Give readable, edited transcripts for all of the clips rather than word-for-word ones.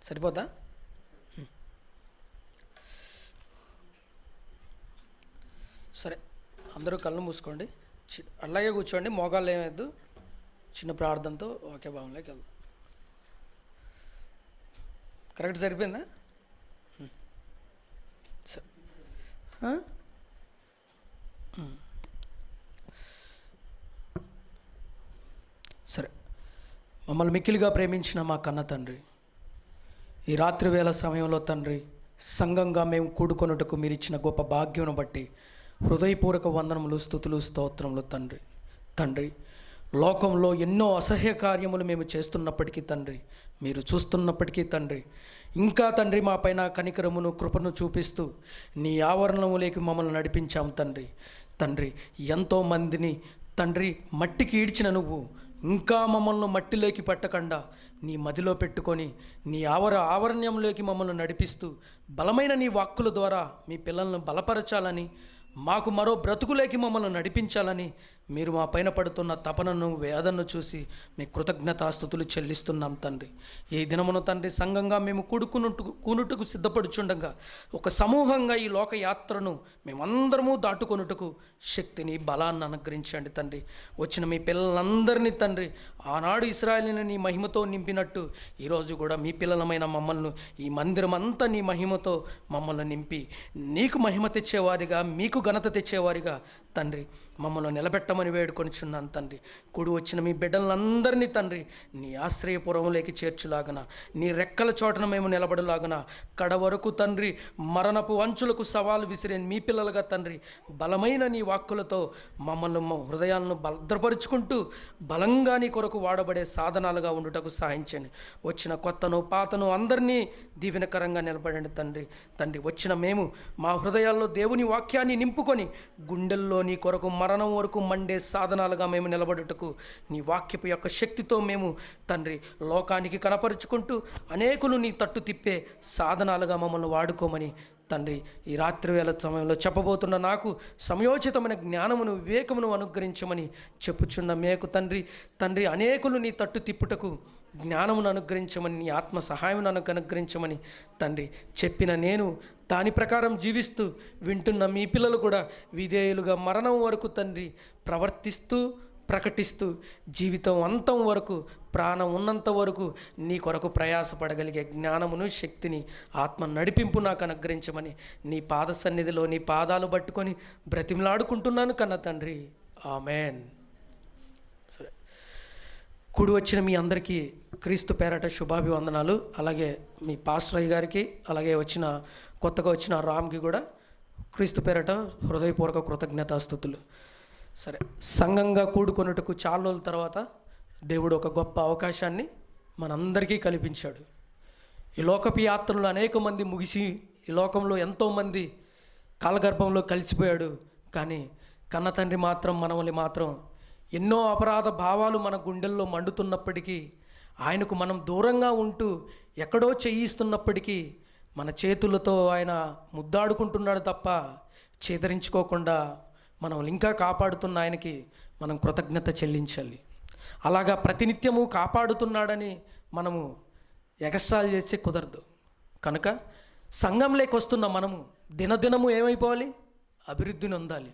సరిపోతా? సరే, అందరూ కళ్ళు మూసుకోండి, అలాగే కూర్చోండి, మోకాళ్ళు ఏమేద్దు. చిన్న ప్రార్థనతో ఓకే భావంలోకి వెళ్దాం. కరెక్ట్ సరిపోయిందా? సరే, మమ్మల్ని మిక్కిలిగా ప్రేమించిన మా కన్న తండ్రి, ఈ రాత్రి వేళ సమయంలో తండ్రి, సంఘంగా మేము కూడుకొనుటకు మీరు ఇచ్చిన గొప్ప భాగ్యం బట్టి హృదయపూర్వక వందనములు, స్తుతులు, స్తోత్రములు తండ్రి. తండ్రి, లోకంలో ఎన్నో అసహ్య కార్యములు మేము చేస్తున్నప్పటికీ తండ్రి, మీరు చూస్తున్నప్పటికీ తండ్రి, ఇంకా తండ్రి మా పైన కనికరమును, కృపను చూపిస్తూ నీ ఆవరణములోకి మమ్మల్ని నడిపించాం తండ్రి. తండ్రి, ఎంతోమందిని తండ్రి మట్టికి ఈడ్చిన నువ్వు ఇంకా మమ్మల్ని మట్టిలోకి పట్టకుండా నీ మదిలో పెట్టుకొని నీ ఆవరణ్యంలోకి మమ్మల్ని నడిపిస్తూ బలమైన నీ వాక్కుల ద్వారా మీ పిల్లలను బలపరచాలని, మాకు మరో బ్రతుకులేకి మమ్మల్ని నడిపించాలని మీరు మా పైన పడుతున్న తపనను, వేదనను చూసి మీ కృతజ్ఞతాస్తుతులు చెల్లిస్తున్నాం తండ్రి. ఈ దినమును తండ్రి, సంఘంగా మేము కూనుటకు సిద్ధపడుచుండగా ఒక సమూహంగా ఈ లోక యాత్రను మేమందరము దాటుకొనుటకు శక్తిని, బలాన్ని అనుగ్రహించండి తండ్రి. వచ్చిన మీ పిల్లలందరినీ తండ్రి, ఆనాడు ఇశ్రాయేలుని నీ మహిమతో నింపినట్టు ఈరోజు కూడా మీ పిల్లలమైన మమ్మల్ని, ఈ మందిరం అంతా నీ మహిమతో మమ్మల్ని నింపి నీకు మహిమ తెచ్చేవారిగా, మీకు ఘనత తెచ్చేవారిగా తండ్రి మమ్మల్ని నిలబెట్టమని వేడుకొనిచున్నాను తండ్రి. కూడి వచ్చిన మీ బిడ్డలందరినీ తండ్రి నీ ఆశ్రయపురంలోకి చేర్చులాగన, నీ రెక్కల చోటన మేము నిలబడులాగన, కడ వరకు తండ్రి మరణపు అంచులకు సవాలు విసిరే మీ పిల్లలుగా తండ్రి బలమైన నీ వాక్కులతో మమ్మల్ని హృదయాలను భద్రపరుచుకుంటూ బలంగా నీ కొరకు వాడబడే సాధనాలుగా ఉండుటకు సహాయించండి. వచ్చిన కొత్తను, పాతను అందరినీ దీవెనకరంగా నిలబడండి తండ్రి. తండ్రి, వచ్చిన మేము మా హృదయాల్లో దేవుని వాక్యాన్ని నింపుకొని గుండెల్లో నీ కొరకు మరణం వరకు మండే సాధనాలుగా మేము నిలబడుటకు నీ వాక్యపు యొక్క శక్తితో మేము తండ్రి లోకానికి కనపరుచుకుంటూ అనేకులు నీ తట్టు తిప్పే సాధనాలుగా మమ్మల్ని వాడుకోమని తండ్రి ఈ రాత్రి వేళ సమయంలో చెప్పబోతున్న నాకు సమయోచితమైన జ్ఞానమును, వివేకమును అనుగ్రహించమని చెప్పుచున్న మేకు తండ్రి అనేకులు నీ తట్టు తిప్పుటకు జ్ఞానమును అనుగ్రహించమని, నీ ఆత్మ సహాయమును అనుగ్రహించమని తండ్రి చెప్పిన నేను దాని ప్రకారం జీవిస్తూ వింటున్న మీ పిల్లలు కూడా విధేయులుగా మరణం వరకు తండ్రి ప్రవర్తిస్తూ, ప్రకటిస్తూ జీవితం అంతం వరకు, ప్రాణం ఉన్నంత వరకు నీ కొరకు ప్రయాసపడగలిగే జ్ఞానమును, శక్తిని, ఆత్మ నడిపింపు నాకు అనుగ్రహించమని నీ పాద సన్నిధిలో నీ పాదాలు పట్టుకొని బ్రతిమలాడుకుంటున్నాను కన్న తండ్రి. ఆమెన్. సరే, కూడి వచ్చిన మీ అందరికీ క్రీస్తు పేరట శుభాభివందనాలు. అలాగే మీ పాస్టర్ అయ్య గారికి, అలాగే కొత్తగా వచ్చిన రామ్కి కూడా క్రీస్తు పేరట హృదయపూర్వక కృతజ్ఞతాస్తుతులు. సరే, సంఘంగా కూడుకొనుటకు చాలా రోజుల తర్వాత దేవుడు ఒక గొప్ప అవకాశాన్ని మనందరికీ కల్పించాడు. ఈ లోకపు యాత్రలు అనేక మంది ముగిసి ఈ లోకంలో ఎంతోమంది కాలగర్భంలో కలిసిపోయాడు. కానీ కన్న తండ్రి మాత్రం మనల్ని మాత్రం ఎన్నో అపరాధ భావాలు మన గుండెల్లో మండుతున్నప్పటికీ, ఆయనకు మనం దూరంగా ఉంటూ ఎక్కడో చేయిస్తున్నప్పటికీ మన చేతులతో ఆయన ముద్దాడుకుంటున్నాడు తప్ప చేదరించుకోకుండా మనం ఇంకా కాపాడుతున్న ఆయనకి మనం కృతజ్ఞత చెల్లించాలి. అలాగా ప్రతినిత్యము కాపాడుతున్నాడని మనము ఎగస్ట్రాలు చేస్తే కుదరదు. కనుక సంఘంలోకి వస్తున్న మనము దినదినము ఏమైపోవాలి? అభివృద్ధిని పొందాలి.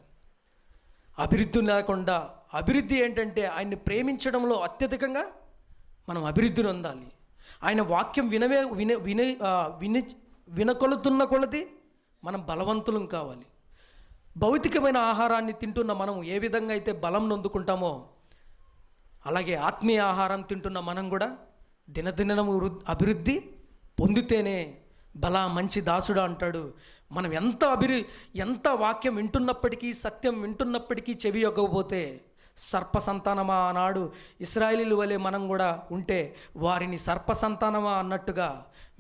అభివృద్ధి లేకుండా, అభివృద్ధి ఏంటంటే ఆయన్ని ప్రేమించడంలో అత్యధికంగా మనం అభివృద్ధిని పొందాలి. ఆయన వాక్యం వినకొలుతున్న కొలది మనం బలవంతులం కావాలి. భౌతికమైన ఆహారాన్ని తింటున్న మనం ఏ విధంగా అయితే బలం నొందుకుంటామో, అలాగే ఆత్మీయ ఆహారం తింటున్న మనం కూడా దినదినము అభివృద్ధి పొందితేనే బలా మంచి దాసుడు అంటాడు. మనం ఎంత వాక్యం వింటున్నప్పటికీ, సత్యం వింటున్నప్పటికీ చెవి యొక్కకపోతే సర్ప సంతానమా ఆనాడు ఇశ్రాయేలీయుల వలె మనం కూడా ఉంటే వారిని సర్ప సంతానమా అన్నట్టుగా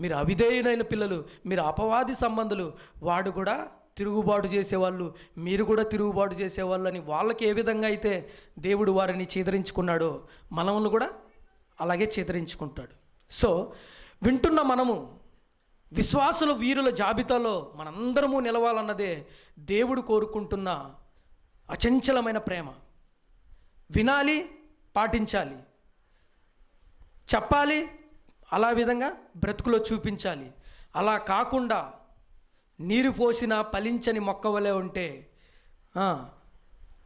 మీరు అవిధేయులైన పిల్లలు, మీరు అపవాది సంబంధులు, వాడు కూడా తిరుగుబాటు చేసేవాళ్ళు, మీరు కూడా తిరుగుబాటు చేసేవాళ్ళు అని వాళ్ళకి ఏ విధంగా అయితే దేవుడు వారిని చీదరించుకున్నాడో మనల్ని కూడా అలాగే చీదరించుకుంటాడు. సో వింటున్న మనము విశ్వాసుల వీరుల జాబితాలో మనందరము నిలవాలన్నదే దేవుడు కోరుకుంటున్న అచంచలమైన ప్రేమ. వినాలి, పాటించాలి, చెప్పాలి, అలా విధంగా బ్రతుకులో చూపించాలి. అలా కాకుండా నీరు పోసిన ఫలించని మొక్క వలె ఉంటే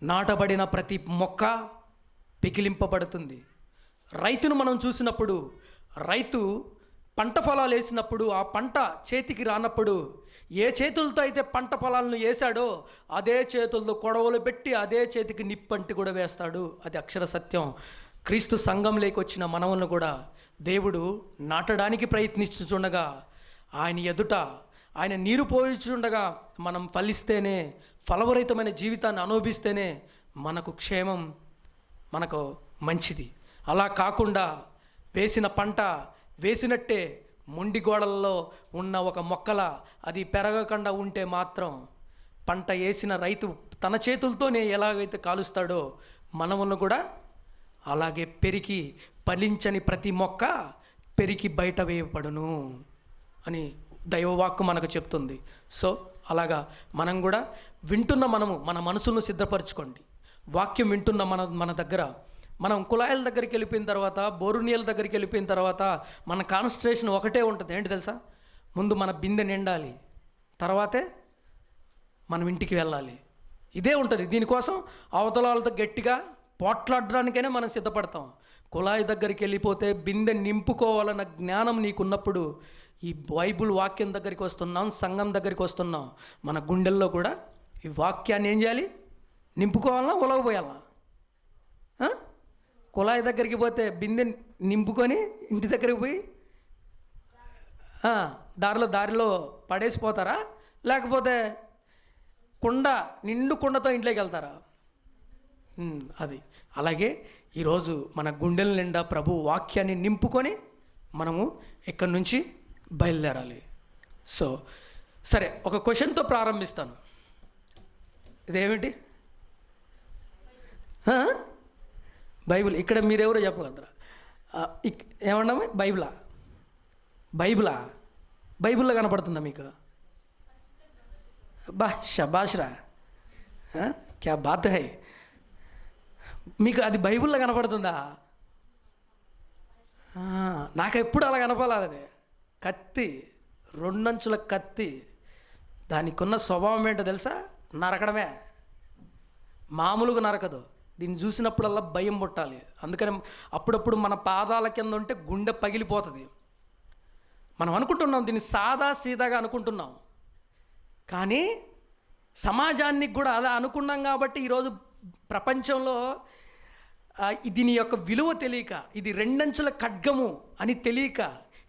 నాటబడిన ప్రతి మొక్క పికిలింపబడుతుంది. రైతును మనం చూసినప్పుడు, రైతు పంట పొలాలు వేసినప్పుడు ఆ పంట చేతికి రానప్పుడు ఏ చేతులతో అయితే పంట పొలాలను వేశాడో అదే చేతులతో కొడవలు పెట్టి అదే చేతికి నిప్పంటి కూడా వేస్తాడు. అది అక్షర సత్యం. క్రీస్తు సంఘంలోకి వచ్చిన మనవులను కూడా దేవుడు నాటడానికి ప్రయత్నిస్తుండగా, ఆయన ఎదుట ఆయన నీరు పోయిచుండగా మనం ఫలిస్తేనే, ఫలవరితమైన జీవితాన్ని అనుభవిస్తేనే మనకు క్షేమం, మనకు మంచిది. అలా కాకుండా వేసిన పంట వేసినట్టే మొండి గోడల్లో ఉన్న ఒక మొక్కల అది పెరగకుండా ఉంటే మాత్రం పంట వేసిన రైతు తన చేతులతోనే ఎలాగైతే కాలుస్తాడో మనమును కూడా అలాగే పెరిగి ఫలించని ప్రతి మొక్క పెరిగి బయట వేయబడును అని దైవవాక్కు మనకు చెప్తుంది. సో అలాగా మనం కూడా వింటున్న మన మనసులను సిద్ధపరచుకోండి. వాక్యం వింటున్న మన దగ్గర మనం కుళాయిల దగ్గరికి వెళ్ళిపోయిన తర్వాత, బోరు నీళ్ళ దగ్గరికి వెళ్ళిపోయిన తర్వాత మన కాన్సన్ట్రేషన్ ఒకటే ఉంటుంది. ఏంటి తెలుసా? ముందు మన బిందె నిండాలి, తర్వాతే మనం ఇంటికి వెళ్ళాలి. ఇదే ఉంటుంది. దీనికోసం అవతల వాళ్ళతో గట్టిగా పోట్లాడడానికైనా మనం సిద్ధపడతాం. కుళాయి దగ్గరికి వెళ్ళిపోతే బిందె నింపుకోవాలన్న జ్ఞానం నీకున్నప్పుడు ఈ బైబుల్ వాక్యం దగ్గరికి వస్తున్నాం, సంఘం దగ్గరికి వస్తున్నాం, మన గుండెల్లో కూడా ఈ వాక్యాన్ని ఏం చేయాలి? నింపుకోవాలన్నా ఉలగపోయాలన్నా? కుళాయి దగ్గరికి పోతే బిందె నింపుకొని ఇంటి దగ్గరికి పోయి దారిలో పడేసిపోతారా? లేకపోతే నిండు కుండతో ఇంట్లోకి వెళ్తారా? అది అలాగే ఈరోజు మన గుండెల నిండా ప్రభు వాక్యాన్ని నింపుకొని మనము ఇక్కడి నుంచి బయలుదేరాలి. సో సరే, ఒక క్వశ్చన్తో ప్రారంభిస్తాను. ఇదేమిటి? బైబిల్. ఇక్కడ మీరెవరో చెప్పగలుగుతారా? ఏమన్నాము? బైబిల్లో కనపడుతుందా మీకు? షబాష్రా, క్యా బాత్ హై. మీకు అది బైబిల్లో కనపడుతుందా? నాకు ఎప్పుడు అలా కనపడాలి. అది కత్తి, రెండంచుల కత్తి. దానికి ఉన్న స్వభావం ఏంటో తెలుసా? నరకడమే. మామూలుగా నరకదు. దీన్ని చూసినప్పుడల్లా భయం పుట్టాలి. అందుకని అప్పుడప్పుడు మన పాదాల కింద ఉంటే గుండె పగిలిపోతుంది. మనం అనుకుంటున్నాం దీన్ని సాదా సీదాగా అనుకుంటున్నాం, కానీ సమాజానికి కూడా అలా అనుకున్నాం. కాబట్టి ఈరోజు ప్రపంచంలో దీని యొక్క విలువ తెలియక, ఇది రెండంచుల ఖడ్గము అని తెలియక,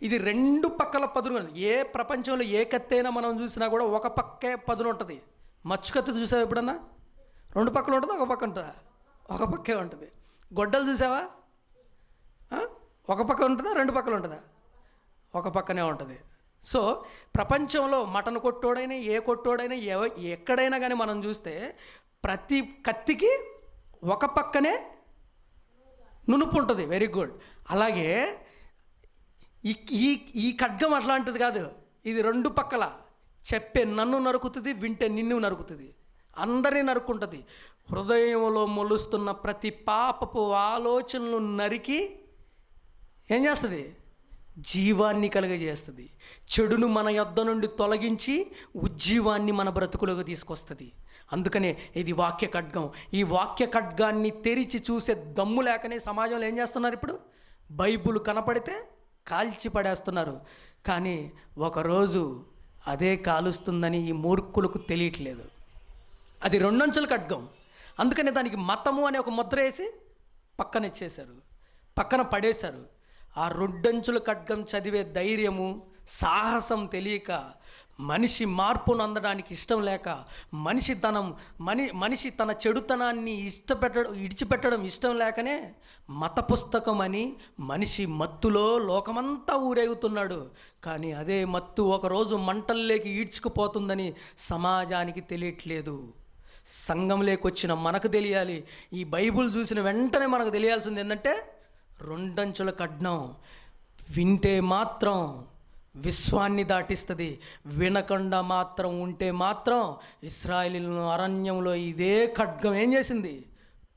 ఇది రెండు పక్కల పదును. ఏ ప్రపంచంలో ఏ కత్తి అయినా మనం చూసినా కూడా ఒక పక్కే పదును ఉంటుంది. మచ్చు కత్తి చూసావా ఎప్పుడన్నా? రెండు పక్కలు ఉంటుందా? ఒక పక్క ఉంటుందా? ఒక పక్కే ఉంటుంది. గొడ్డలు చూసావా? ఒక పక్క ఉంటుందా? రెండు పక్కలు ఉంటుందా? ఒక పక్కనే ఉంటుంది. సో ప్రపంచంలో మటన్ కొట్టోడైనా, ఏ కొట్టోడైనా, ఎక్కడైనా కానీ మనం చూస్తే ప్రతి కత్తికి ఒక పక్కనే నునుపు ఉంటుంది. Very good. అలాగే ఈ ఖడ్గం అట్లాంటిది కాదు. ఇది రెండు పక్కల చెప్పే నన్ను నరుకుతుంది, వింటే నిన్ను నరుకుతుంది, అందరినీ నరుక్కుంటుంది. హృదయంలో మొలుస్తున్న ప్రతి పాపపు ఆలోచనలు నరికి ఏం చేస్తుంది? జీవాన్ని కలుగజేస్తుంది. చెడును మన యొద్ద నుండి తొలగించి ఉజ్జీవాన్ని మన బ్రతుకులోకి తీసుకొస్తుంది. అందుకనే ఇది వాక్య ఖడ్గం. ఈ వాక్య ఖడ్గాన్ని తెరిచి చూసే దమ్ము లేకనే సమాజంలో ఏం చేస్తున్నారు? ఇప్పుడు బైబుల్ కనపడితే కాల్చి పడేస్తున్నారు. కానీ ఒకరోజు అదే కాలుస్తుందని ఈ మూర్ఖులకు తెలియట్లేదు. అది రెండంచుల ఖడ్గం. అందుకనే దానికి మతము అనే ఒక ముద్ర వేసి పక్కన పడేశారు. ఆ రెండంచుల ఖడ్గం చదివే ధైర్యము, సాహసం తెలియక, మనిషి మార్పును అందడానికి ఇష్టం లేక, మనిషి తన చెడుతనాన్ని ఇడిచిపెట్టడం ఇష్టం లేకనే మత పుస్తకం అని మనిషి మత్తులో లోకమంతా ఊరేగుతున్నాడు. కానీ అదే మత్తు ఒకరోజు మంటల్లోకి ఈడ్చుకుపోతుందని సమాజానికి తెలియట్లేదు. సంఘంలోకి వచ్చిన మనకు తెలియాలి. ఈ బైబుల్ చూసిన వెంటనే మనకు తెలియాల్సింది ఏంటంటే రెండంచుల ఖడ్గం. వింటే మాత్రం విశ్వాన్ని దాటిస్తుంది, వినకుండా మాత్రం ఉంటే మాత్రం ఇశ్రాయేలీయులను అరణ్యంలో ఇదే ఖడ్గం ఏం చేసింది?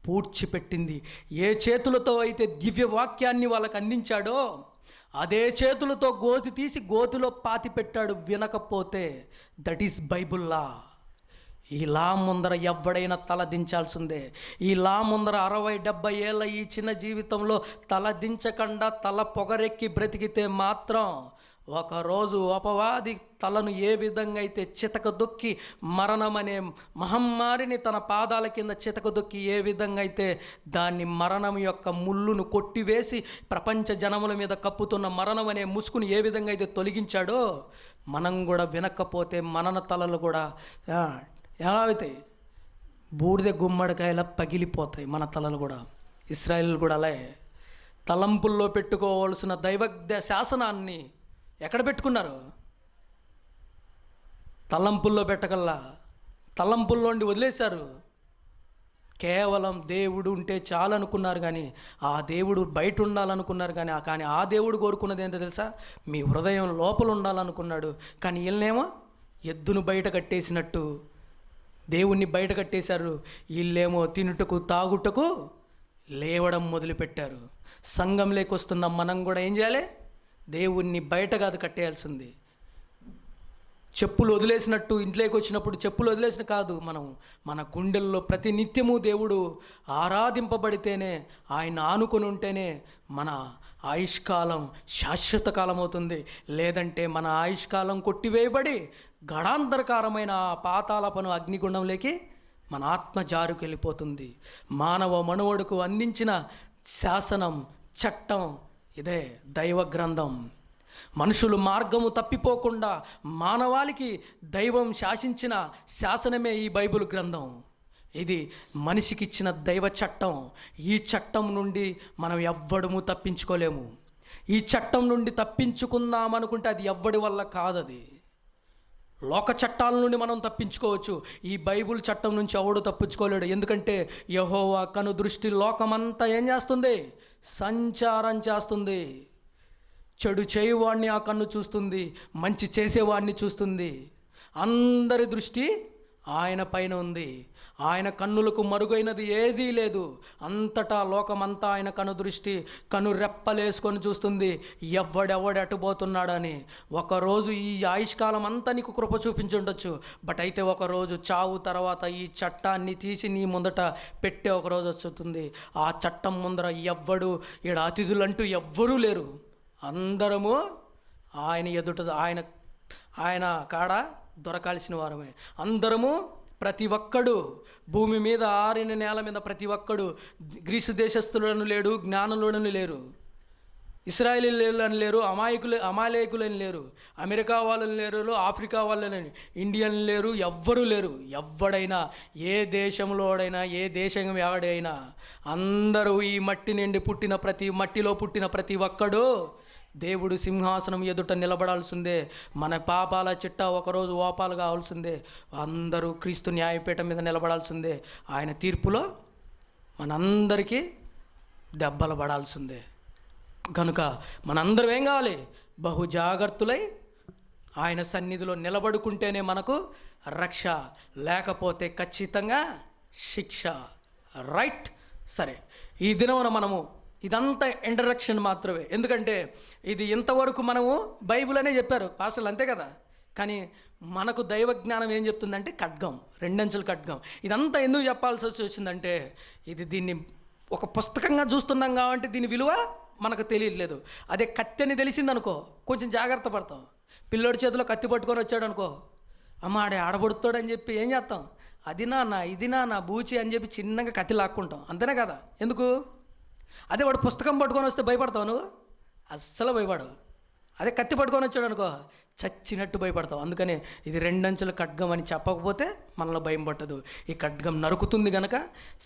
పూడ్చిపెట్టింది. ఏ చేతులతో అయితే దివ్య వాక్యాన్ని వాళ్ళకు అందించాడో అదే చేతులతో గోతి తీసి గోతిలో పాతి పెట్టాడు. వినకపోతే దట్ ఈస్ బైబుల్లా. ఈ లా ముందర ఎవడైనా తల దించాల్సిందే. ఈ లా ముందర 60-70 ఏళ్ళ ఈ చిన్న జీవితంలో తల దించకుండా తల పొగరెక్కి బ్రతికితే మాత్రం ఒకరోజు అపవాది తలను ఏ విధంగా అయితే చితకదొక్కి మరణమనే మహమ్మారిని తన పాదాల కింద చితకదొక్కి ఏ విధంగా అయితే దాన్ని మరణం యొక్క ముళ్ళును కొట్టివేసి ప్రపంచ జనముల మీద కప్పుతున్న మరణం అనే ముసుగును ఏ విధంగా అయితే తొలగించాడో, మనం కూడా వినకపోతే మనన తలలు కూడా ఎలా అవుతాయి? బూడిద గుమ్మడికాయలా పగిలిపోతాయి మన తలలు కూడా. ఇశ్రాయేలు కూడా అలాగే తలంపుల్లో పెట్టుకోవాల్సిన దైవజ్ఞ శాసనాన్ని ఎక్కడ పెట్టుకున్నారు? తలంపుల్లో పెట్టగల్లా తలంపుల్లోండి వదిలేశారు. కేవలం దేవుడు ఉంటే చాలు అనుకున్నారు, కానీ ఆ దేవుడు బయట ఉండాలనుకున్నారు. కానీ ఆ దేవుడు కోరుకున్నది ఏంటో తెలుసా? మీ హృదయం లోపల ఉండాలనుకున్నాడు. కానీ వీళ్ళనేమో ఎద్దును బయట కట్టేసినట్టు దేవుణ్ణి బయట కట్టేశారు. వీళ్ళేమో తినుటకు తాగుటకు లేవడం మొదలుపెట్టారు. సంఘంలోకి వస్తున్న మనం కూడా ఏం చేయాలి? దేవుణ్ణి బయట కాదు కట్టేయాల్సింది. చెప్పులు వదిలేసినట్టు ఇంట్లోకి వచ్చినప్పుడు చెప్పులు వదిలేసిన కాదు, మనం మన గుండెల్లో ప్రతి నిత్యము దేవుడు ఆరాధింపబడితేనే, ఆయన ఆనుకొని ఉంటేనే మన ఆయుష్కాలం శాశ్వత కాలం అవుతుంది. లేదంటే మన ఆయుష్కాలం కొట్టివేయబడి గడాంతరకారమైన పాతాళపను అగ్నిగుండంలోకి మన ఆత్మ జారుకెళ్ళిపోతుంది. మానవ మనువడుకు అందించిన శాసనం, చట్టం ఇదే దైవ గ్రంథం. మనుషులు మార్గము తప్పిపోకుండా మానవాళికి దైవం శాసించిన శాసనమే ఈ బైబిల్ గ్రంథం. ఇది మనిషికి ఇచ్చిన దైవ చట్టం. ఈ చట్టం నుండి మనం ఎవ్వడము తప్పించుకోలేము. ఈ చట్టం నుండి తప్పించుకుందామనుకుంటే అది ఎవ్వడి వల్ల కాదది. లోక చట్టాల నుండి మనం తప్పించుకోవచ్చు, ఈ బైబిల్ చట్టం నుంచి ఎవడు తప్పించుకోలేడు. ఎందుకంటే యెహోవా కను దృష్టి లోకమంతా ఏం చేస్తుంది? సంచారం చేస్తుంది. చెడు చేయువాడిని ఆ కన్ను చూస్తుంది, మంచి చేసేవాడిని చూస్తుంది. అందరి దృష్టి ఆయన పైన ఉంది. ఆయన కన్నులకు మరుగైనది ఏదీ లేదు. అంతటా లోకమంతా ఆయన కను దృష్టి, కను రెప్పలేసుకొని చూస్తుంది ఎవడెవడు అటుపోతున్నాడని. ఒకరోజు ఈ ఆయుష్కాలం అంతా నీకు కృప చూపించి ఉండొచ్చు, బట్ అయితే ఒకరోజు చావు తర్వాత ఈ చట్టాన్ని తీసి నీ ముందట పెట్టే ఒకరోజు వస్తుంది. ఆ చట్టం ముందర ఎవ్వడు ఈడ అతిథులంటూ ఎవ్వరూ లేరు. అందరము ఆయన ఎదుట ఆయన కాడ దొరకాల్సిన వారమే. అందరము, ప్రతి ఒక్కడు భూమి మీద ఆరిన నేల మీద ప్రతి ఒక్కడు, గ్రీసు దేశస్థులను లేడు, జ్ఞానులను లేరు, ఇశ్రాయేలీయులని లేరు, అమాలేకులని లేరు, అమెరికా వాళ్ళని లేరు, ఆఫ్రికా వాళ్ళని, ఇండియన్ లేరు, ఎవ్వరూ లేరు. ఎవ్వడైనా ఏ దేశంలోడైనా ఏ దేశం ఎవడైనా అందరూ ఈ మట్టిలో పుట్టిన ప్రతి ఒక్కడు దేవుడు సింహాసనం ఎదుట నిలబడాల్సిందే. మన పాపాల చిట్టా ఒకరోజు ఓపాలు కావాల్సిందే. అందరూ క్రీస్తు న్యాయపీఠం మీద నిలబడాల్సిందే. ఆయన తీర్పులో మనందరికీ దెబ్బలు పడాల్సిందే. కనుక మనందరం ఏం కావాలి? బహు జాగ్రత్తలై ఆయన సన్నిధిలో నిలబడుకుంటేనే మనకు రక్ష, లేకపోతే ఖచ్చితంగా శిక్ష. రైట్? సరే, ఈ దినమున మనము ఇదంతా ఇంట్రడక్షన్ మాత్రమే. ఎందుకంటే ఇది ఇంతవరకు మనము బైబిల్ అనే చెప్పారు పాస్టర్లు, అంతే కదా. కానీ మనకు దైవ జ్ఞానం ఏం చెప్తుందంటే ఖడ్గం, 2 అంచుల ఖడ్గం. ఇదంతా ఎందుకు చెప్పాల్సి వచ్చిందంటే దీన్ని ఒక పుస్తకంగా చూస్తున్నాం కాబట్టి దీని విలువ మనకు తెలియట్లేదు. అదే కత్తి అని తెలిసిందనుకో కొంచెం జాగ్రత్త పడతాం. పిల్లోడి చేతిలో కత్తి పట్టుకొని వచ్చాడు అనుకో, అమ్మ ఆడే ఆడబడుతాడని చెప్పి ఏం చేస్తాం? అది నాన్న, ఇది నాన్న, బూచి అని చెప్పి చిన్నగా కత్తి లాక్కుంటాం, అంతేనే కదా. ఎందుకు? అదే వాడు పుస్తకం పట్టుకొని వస్తే భయపడతావు నువ్వు? అస్సలు భయపడవు. అదే కత్తి పట్టుకొని వచ్చాడు అనుకో చచ్చినట్టు భయపడతావు. అందుకనే ఇది 2 అంచుల ఖడ్గం అని చెప్పకపోతే మనలో భయం పట్టదు. ఈ ఖడ్గం నరుకుతుంది గనక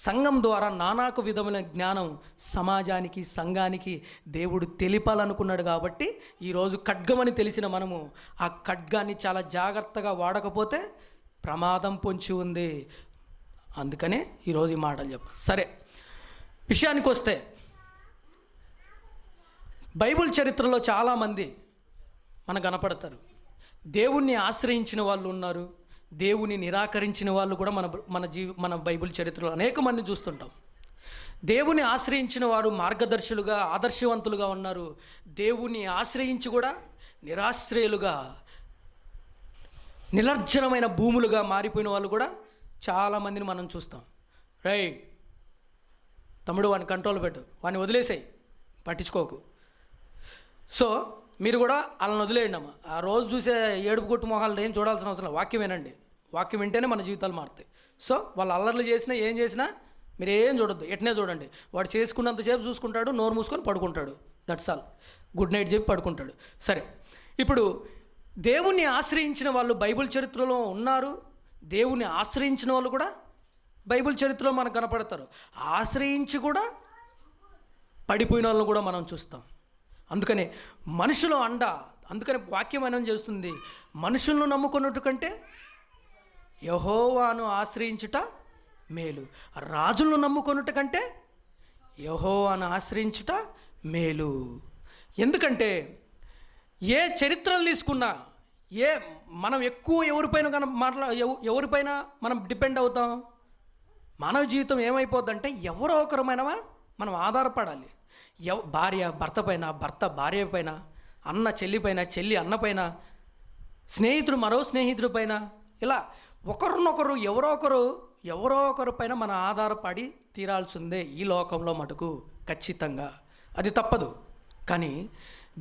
సంఘం ద్వారా నానాకు విధమైన జ్ఞానం సమాజానికి, సంఘానికి దేవుడు తెలిపాలనుకున్నాడు. కాబట్టి ఈరోజు ఖడ్గం అని తెలిసిన మనము ఆ ఖడ్గాన్ని చాలా జాగ్రత్తగా వాడకపోతే ప్రమాదం పొంచి ఉంది. అందుకనే ఈరోజు ఈ మాటలు చెప్పు. సరే, విషయానికి వస్తే బైబిల్ చరిత్రలో చాలామంది మనకు కనపడతారు. దేవుణ్ణి ఆశ్రయించిన వాళ్ళు ఉన్నారు, దేవుని నిరాకరించిన వాళ్ళు కూడా మన బైబిల్ చరిత్రలో అనేక మంది చూస్తుంటాం. దేవుని ఆశ్రయించిన వారు మార్గదర్శులుగా, ఆదర్శవంతులుగా ఉన్నారు. దేవుని ఆశ్రయించి కూడా నిరాశ్రయులుగా, నిలర్జనమైన భూములుగా మారిపోయిన వాళ్ళు కూడా చాలామందిని మనం చూస్తాం. రై తమ్ముడు, వాడిని కంట్రోల్ పెట్టు, వాడిని వదిలేసాయి, పట్టించుకోకు. సో మీరు కూడా వాళ్ళని వదిలేయండి అమ్మ. ఆ రోజు చూసే ఏడుపు కొట్టు మొహాలు ఏం చూడాల్సిన అవసరం లేదు. వాక్యం వినండి, వాక్యం వింటేనే మన జీవితాలు మారుతాయి. సో వాళ్ళు అల్లర్లు చేసినా ఏం చేసినా మీరు ఏం చూడొద్దు, ఎట్నే చూడండి. వాడు చేసుకున్నంతసేపు చూసుకుంటాడు, నోరు మూసుకొని పడుకుంటాడు, దట్స్ ఆల్. గుడ్ నైట్ చెప్పి పడుకుంటాడు. సరే, ఇప్పుడు దేవుణ్ణి ఆశ్రయించిన వాళ్ళు బైబిల్ చరిత్రలో ఉన్నారు. దేవుణ్ణి ఆశ్రయించిన వాళ్ళు కూడా బైబిల్ చరిత్రలో మనకు కనపడతారు. ఆశ్రయించి కూడా పడిపోయిన వాళ్ళని కూడా మనం చూస్తాం. అందుకనే మనుషులు అండ, అందుకని వాక్యం మనం చేస్తుంది, మనుషులను నమ్ముకున్నట్టు కంటే యెహోవాను ఆశ్రయించుట మేలు. రాజులను నమ్ముకున్నట్టు కంటే యెహోవాను ఆశ్రయించుట మేలు. ఎందుకంటే ఏ చరిత్రలు తీసుకున్నా, మనం ఎక్కువ ఎవరిపైన ఎవరిపైన మనం డిపెండ్ అవుతాం. మానవ జీవితం ఏమైపోద్దంటే ఎవరో ఒకరమైనవా మనం ఆధారపడాలి. భార్య భర్త పైన, భర్త భార్య పైన, అన్న చెల్లి పైన, చెల్లి అన్న పైన, స్నేహితుడు మరో స్నేహితుడి పైన, ఇలా ఒకరినొకరు ఎవరో ఒకరు పైన మన ఆధారపడి తీరాల్సిందే ఈ లోకంలో మటుకు, ఖచ్చితంగా అది తప్పదు. కానీ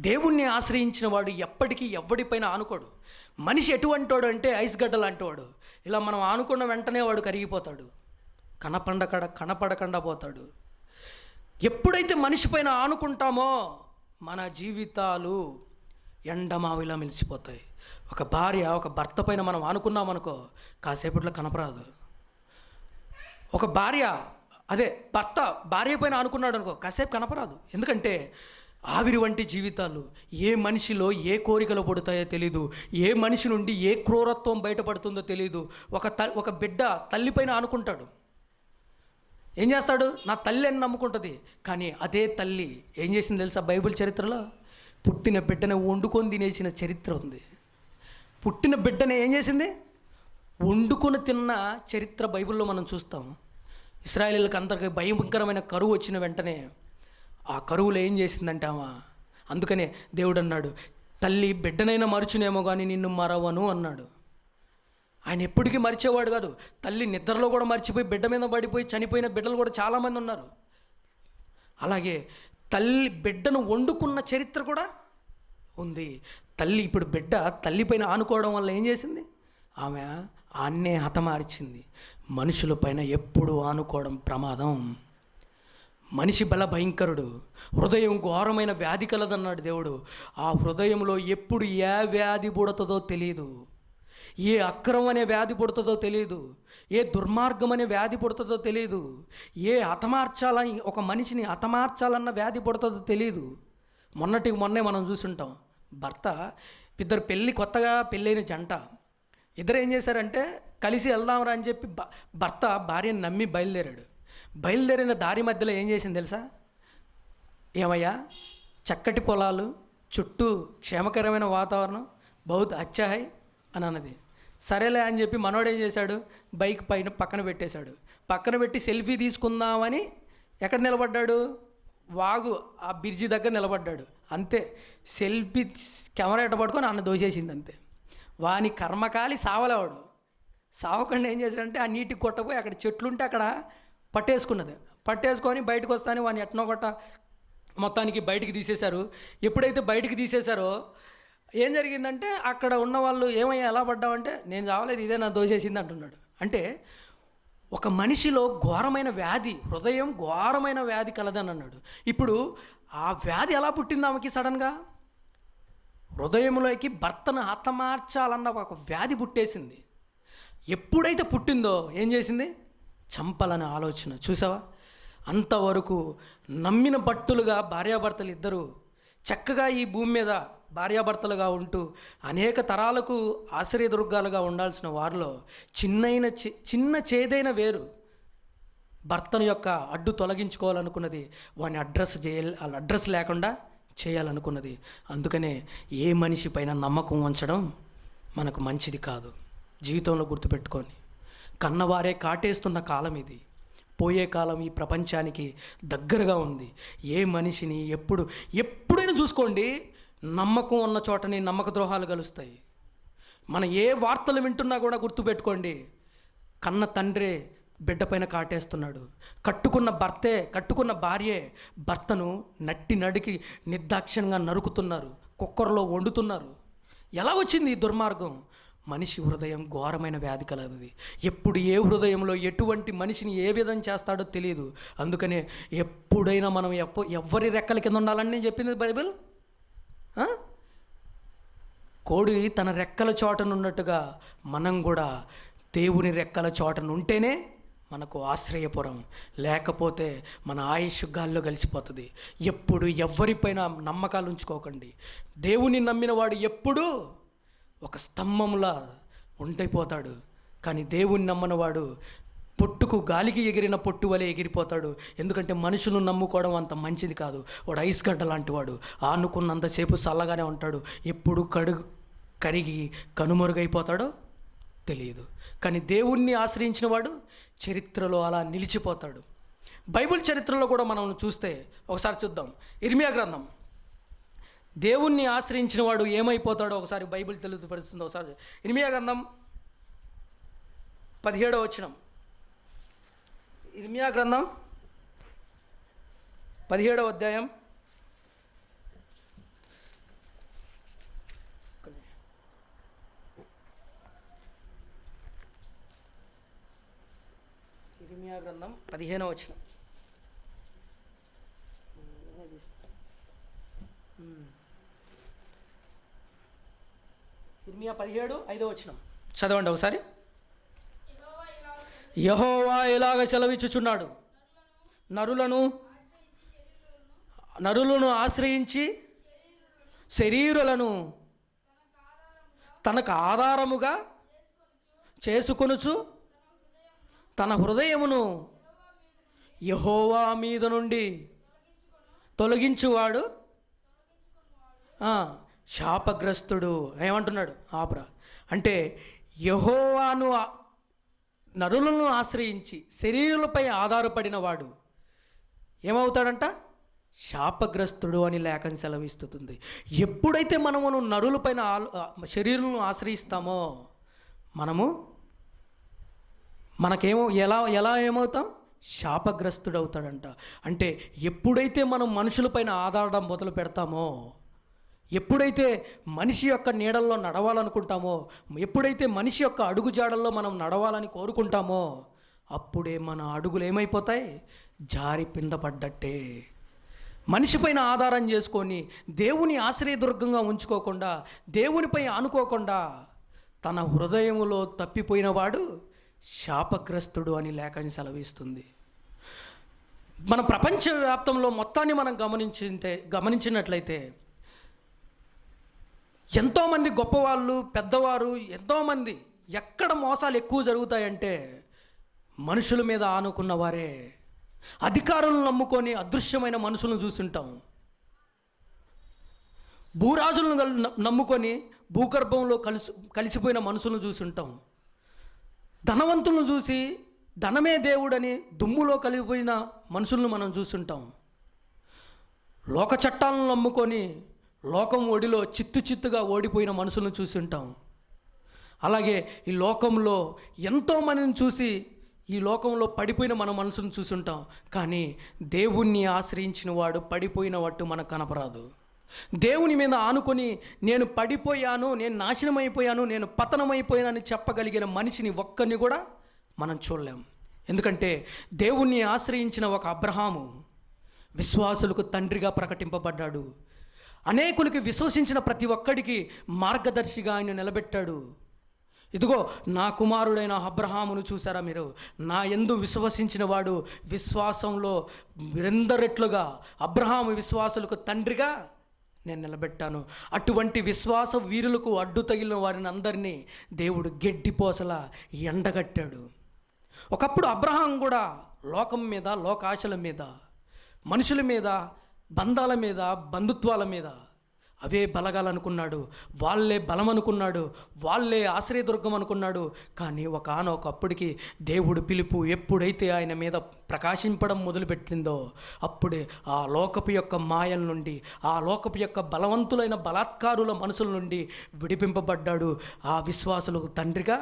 దేవుణ్ణి ఆశ్రయించిన వాడు ఎప్పటికీ ఎవడిపైన ఆనుకోడు. మనిషి ఎటువంటి వాడు అంటే ఐస్ గడ్డ లాంటి వాడు. ఇలా మనం ఆనుకున్న వెంటనే వాడు కరిగిపోతాడు, కనపడకుండా పోతాడు. ఎప్పుడైతే మనిషి పైన ఆనుకుంటామో మన జీవితాలు ఎండమావిలా మెలిసిపోతాయి. ఒక భార్య ఒక భర్త పైన మనం ఆనుకున్నామనుకో, కాసేపట్లో కనపరాదు. ఒక భర్త భార్య పైన ఆనుకున్నాడు అనుకో, కాసేపు కనపరాదు. ఎందుకంటే ఆవిరి వంటి జీవితాలు. ఏ మనిషిలో ఏ కోరికలు పుడతాయో తెలీదు, ఏ మనిషి నుండి ఏ క్రూరత్వం బయటపడుతుందో తెలీదు. ఒక బిడ్డ తల్లిపైన ఆనుకుంటాడు, ఏం చేస్తాడు? నా తల్లి అని నమ్ముకుంటుంది. కానీ అదే తల్లి ఏం చేసింది తెలుసా? బైబిల్ చరిత్రలో పుట్టిన బిడ్డను వండుకొని తినేసిన చరిత్ర ఉంది. పుట్టిన బిడ్డనే ఏం చేసింది? వండుకొని తిన్న చరిత్ర బైబిల్లో మనం చూస్తాం. ఇశ్రాయేలీయులకు అందరికీ భయంకరమైన కరువు వచ్చిన వెంటనే ఆ కరువులో ఏం చేసిందంటే అందుకనే దేవుడు అన్నాడు, తల్లి బిడ్డనైనా మరుచునేమో కానీ నిన్ను మరవను అన్నాడు. ఆయన ఎప్పటికీ మరిచేవాడు కాదు. తల్లి నిద్రలో కూడా మర్చిపోయి బిడ్డ మీద పడిపోయి చనిపోయిన బిడ్డలు కూడా చాలామంది ఉన్నారు. అలాగే తల్లి బిడ్డను వండుకున్న చరిత్ర కూడా ఉంది. ఇప్పుడు బిడ్డ తల్లిపైన ఆనుకోవడం వల్ల ఏం చేసింది? ఆమె ఆన్నే హతమార్చింది. మనుషులపైన ఎప్పుడు ఆనుకోవడం ప్రమాదం. మనిషి బల భయంకరుడు, హృదయం ఘోరమైన వ్యాధి కలదన్నాడు దేవుడు. ఆ హృదయంలో ఎప్పుడు ఏ వ్యాధి పుడుతుందో తెలియదు, ఏ అక్రమం అనే వ్యాధి పుడుతుందో తెలియదు, ఏ దుర్మార్గం అనే వ్యాధి పుడుతుందో తెలియదు, ఏ ఒక మనిషిని హతమార్చాలన్న వ్యాధి పుడుతుందో తెలియదు. మొన్నే మనం చూసుంటాం, ఇద్దరు కొత్తగా పెళ్ళైన జంట ఇద్దరు ఏం చేశారంటే కలిసి వెళ్దాంరా అని చెప్పి భర్త భార్యను నమ్మి బయలుదేరిన దారి మధ్యలో ఏం చేసింది తెలుసా? ఏమయ్యా, చక్కటి పొలాలు, చుట్టూ క్షేమకరమైన వాతావరణం, బహుత్ అచ్చా హై అని అన్నది. సరేలే అని చెప్పి మనోడు ఏం చేశాడు? బైక్ పక్కన పెట్టేశాడు. పక్కన పెట్టి సెల్ఫీ తీసుకుందామని ఎక్కడ నిలబడ్డాడు? వాగు ఆ బ్రిడ్జి దగ్గర నిలబడ్డాడు. అంతే, సెల్ఫీ కెమెరా ఎట్ట పట్టుకొని అన్న దోసేసింది అంతే. వాని కర్మకాలి సావలేవాడు. సావకుండా ఏం చేశాడంటే ఆ నీటికి కొట్టపోయి అక్కడ చెట్లుంటే అక్కడ పట్టేసుకొని బయటకు వస్తానే వాని ఎట్నో కొట్ట మొత్తానికి బయటికి తీసేశారు. ఎప్పుడైతే బయటికి తీసేశారో ఏం జరిగిందంటే అక్కడ ఉన్న వాళ్ళు, ఏమయ్యా ఎలా పడ్డావంటే, నేను చావలేదు, ఇదే నా దోసేసింది అంటున్నాడు. అంటే ఒక మనిషిలో ఘోరమైన వ్యాధి, హృదయం ఘోరమైన వ్యాధి కలదని అన్నాడు. ఇప్పుడు ఆ వ్యాధి ఎలా పుట్టింది ఆమెకి? సడన్గా హృదయంలోకి భర్తను హతమార్చాలన్న ఒక వ్యాధి పుట్టేసింది. ఎప్పుడైతే పుట్టిందో ఏం చేసింది? చంపాలనే ఆలోచన. చూసావా? అంతవరకు నమ్మిన భర్తలుగా భార్యాభర్తలు ఇద్దరు చక్కగా ఈ భూమి మీద భార్యాభర్తలుగా ఉంటూ అనేక తరాలకు ఆశ్రయదుర్గాలుగా ఉండాల్సిన వారిలో చిన్న చేదైన వేరు భర్తను యొక్క అడ్డు తొలగించుకోవాలనుకున్నది, వాని అడ్రస్ లేకుండా చేయాలనుకున్నది. అందుకనే ఏ మనిషి పైన నమ్మకం ఉంచడం మనకు మంచిది కాదు. జీవితంలో గుర్తుపెట్టుకొని, కన్నవారే కాటేస్తున్న కాలం ఇది. పోయే కాలం ఈ ప్రపంచానికి దగ్గరగా ఉంది. ఏ మనిషిని ఎప్పుడైనా చూసుకోండి, నమ్మకం ఉన్న చోటని నమ్మక ద్రోహాలు కలుస్తాయి. మనం ఏ వార్తలు వింటున్నా కూడా గుర్తుపెట్టుకోండి, కన్న తండ్రే బిడ్డ పైన కాటేస్తున్నాడు. కట్టుకున్న భార్యే భర్తను నడికి నిర్దాక్షిణ్యంగా నరుకుతున్నారు, కుక్కర్లో వండుతున్నారు. ఎలా వచ్చింది ఈ దుర్మార్గం? మనిషి హృదయం ఘోరమైన వ్యాధి కలది. ఎప్పుడు ఏ హృదయంలో ఎటువంటి మనిషిని ఏ విధం చేస్తాడో తెలియదు. అందుకనే ఎప్పుడైనా మనం ఎవరి రెక్కల కింద ఉండాలని చెప్పింది బైబిల్. కోడి తన రెక్కల చోటనున్నట్టుగా మనం కూడా దేవుని రెక్కల చోటనుంటేనే మనకు ఆశ్రయపురం, లేకపోతే మన ఆయుష్ గాల్లో కలిసిపోతుంది. ఎప్పుడు ఎవరిపైన నమ్మకాలు ఉంచుకోకండి. దేవుని నమ్మిన వాడు ఎప్పుడూ ఒక స్తంభంలా ఉండిపోతాడు. కానీ దేవుని నమ్మనవాడు గాలికి ఎగిరిన పొట్టు వలె ఎగిరిపోతాడు. ఎందుకంటే మనుషులను నమ్ముకోవడం అంత మంచిది కాదు. వాడు ఐస్ గడ్డ లాంటి వాడు, ఆనుకున్నంతసేపు చల్లగానే ఉంటాడు. ఎప్పుడు కరిగి కనుమరుగైపోతాడో తెలియదు. కానీ దేవుణ్ణి ఆశ్రయించిన వాడు చరిత్రలో అలా నిలిచిపోతాడు. బైబిల్ చరిత్రలో కూడా మనం చూస్తే ఒకసారి చూద్దాం. ఇర్మియా గ్రంథం. దేవుణ్ణి ఆశ్రయించిన వాడు ఏమైపోతాడో ఒకసారి బైబిల్ తెలుపుతుంది. ఒకసారి ఇర్మియా గ్రంథం 17వ వచనం. ఇర్మియా గ్రంథం 17వ అధ్యాయం 15వ వచనం. ఇర్మియా 17:5 వచనం చదవండి ఒకసారి. యెహోవా ఇలాగ సెలవిచ్చుచున్నాడు, నరులను ఆశ్రయించి శరీరులను తనకు ఆధారముగా చేసుకొనుచు తన హృదయమును యెహోవా మీద నుండి తొలగించువాడు శాపగ్రస్తుడు. ఏమంటున్నాడు? అంటే యెహోవాను నరులను ఆశ్రయించి శరీరులపై ఆధారపడిన వాడు ఏమవుతాడంట? శాపగ్రస్తుడు అని లేఖనం సెలవిస్తుంది. ఎప్పుడైతే మనము నరులపైన శరీరులను ఆశ్రయిస్తామో ఎలా ఏమవుతాం? శాపగ్రస్తుడు అవుతాడంట. అంటే ఎప్పుడైతే మనం మనుషులపైన ఆధారపడడం మొదలు పెడతామో, ఎప్పుడైతే మనిషి యొక్క నీడల్లో నడవాలనుకుంటామో, ఎప్పుడైతే మనిషి యొక్క అడుగుజాడల్లో మనం నడవాలని కోరుకుంటామో, అప్పుడే మన అడుగులు ఏమైపోతాయి? జారి పిందపడ్డట్టే. మనిషిపైన ఆధారం చేసుకొని దేవుని ఆశ్రయదుర్గంగా ఉంచుకోకుండా, దేవునిపై ఆనుకోకుండా తన హృదయములో తప్పిపోయినవాడు శాపగ్రస్తుడు అని లేఖనం సెలవిస్తుంది. మన ప్రపంచవ్యాప్తంలో మొత్తాన్ని మనం గమనించినట్లయితే ఎంతోమంది గొప్పవాళ్ళు, పెద్దవారు, ఎంతోమంది ఎక్కడ మోసాలు ఎక్కువ జరుగుతాయంటే మనుషుల మీద ఆనుకున్న వారే. అధికారులను నమ్ముకొని అదృశ్యమైన మనుషులను చూస్తుంటాం. భూరాజులను నమ్ముకొని భూగర్భంలో కలిసిపోయిన మనుషులను చూస్తుంటాం. ధనవంతులను చూసి ధనమే దేవుడని దుమ్ములో కలిగిపోయిన మనుషులను మనం చూస్తుంటాం. లోక చట్టాలను నమ్ముకొని లోకం ఒడిలో చిత్తుగా ఓడిపోయిన మనుషులను చూస్తుంటాం. అలాగే ఈ లోకంలో ఎంతోమందిని చూసి ఈ లోకంలో పడిపోయిన మన మనసును చూస్తుంటాం. కానీ దేవుణ్ణి ఆశ్రయించిన వాడు పడిపోయినట్టు మనకు కనపరాదు. దేవుని మీద ఆనుకొని నేను పడిపోయాను, నేను నాశనమైపోయాను, నేను పతనమైపోయానని చెప్పగలిగిన మనిషిని ఒక్కరిని కూడా మనం చూడలేం. ఎందుకంటే దేవుణ్ణి ఆశ్రయించిన ఒక అబ్రహాము విశ్వాసులకు తండ్రిగా ప్రకటింపబడ్డాడు. అనేకులకి విశ్వసించిన ప్రతి ఒక్కడికి మార్గదర్శిగా ఆయన నిలబెట్టాడు. ఇదిగో నా కుమారుడైన అబ్రహామును చూసారా మీరు? నా యందు విశ్వసించిన వాడు విశ్వాసంలో రెండరెట్లుగా అబ్రహాము విశ్వాసులకు తండ్రిగా నేను నిలబెట్టాను. అటువంటి విశ్వాస వీరులకు అడ్డు తగిలిన వారిని అందరినీ దేవుడు గెడ్డిపోసలా ఎండగట్టాడు. ఒకప్పుడు అబ్రహాం కూడా లోకం మీద, లోకాశల మీద, మనుషుల మీద, బంధాల మీద, బంధుత్వాల మీద అవే బలగాలనుకున్నాడు, వాళ్ళే బలం అనుకున్నాడు, వాళ్ళే ఆశ్రయదుర్గం అనుకున్నాడు. కానీ ఒకానొకప్పటికి దేవుడు పిలుపు ఎప్పుడైతే ఆయన మీద ప్రకాశింపడం మొదలుపెట్టిందో అప్పుడే ఆ లోకపు యొక్క మాయల నుండి, ఆ లోకపు యొక్క బలవంతులైన బలాత్కారుల మనసుల నుండి విడిపింపబడ్డాడు. ఆ విశ్వాసులకు తండ్రిగా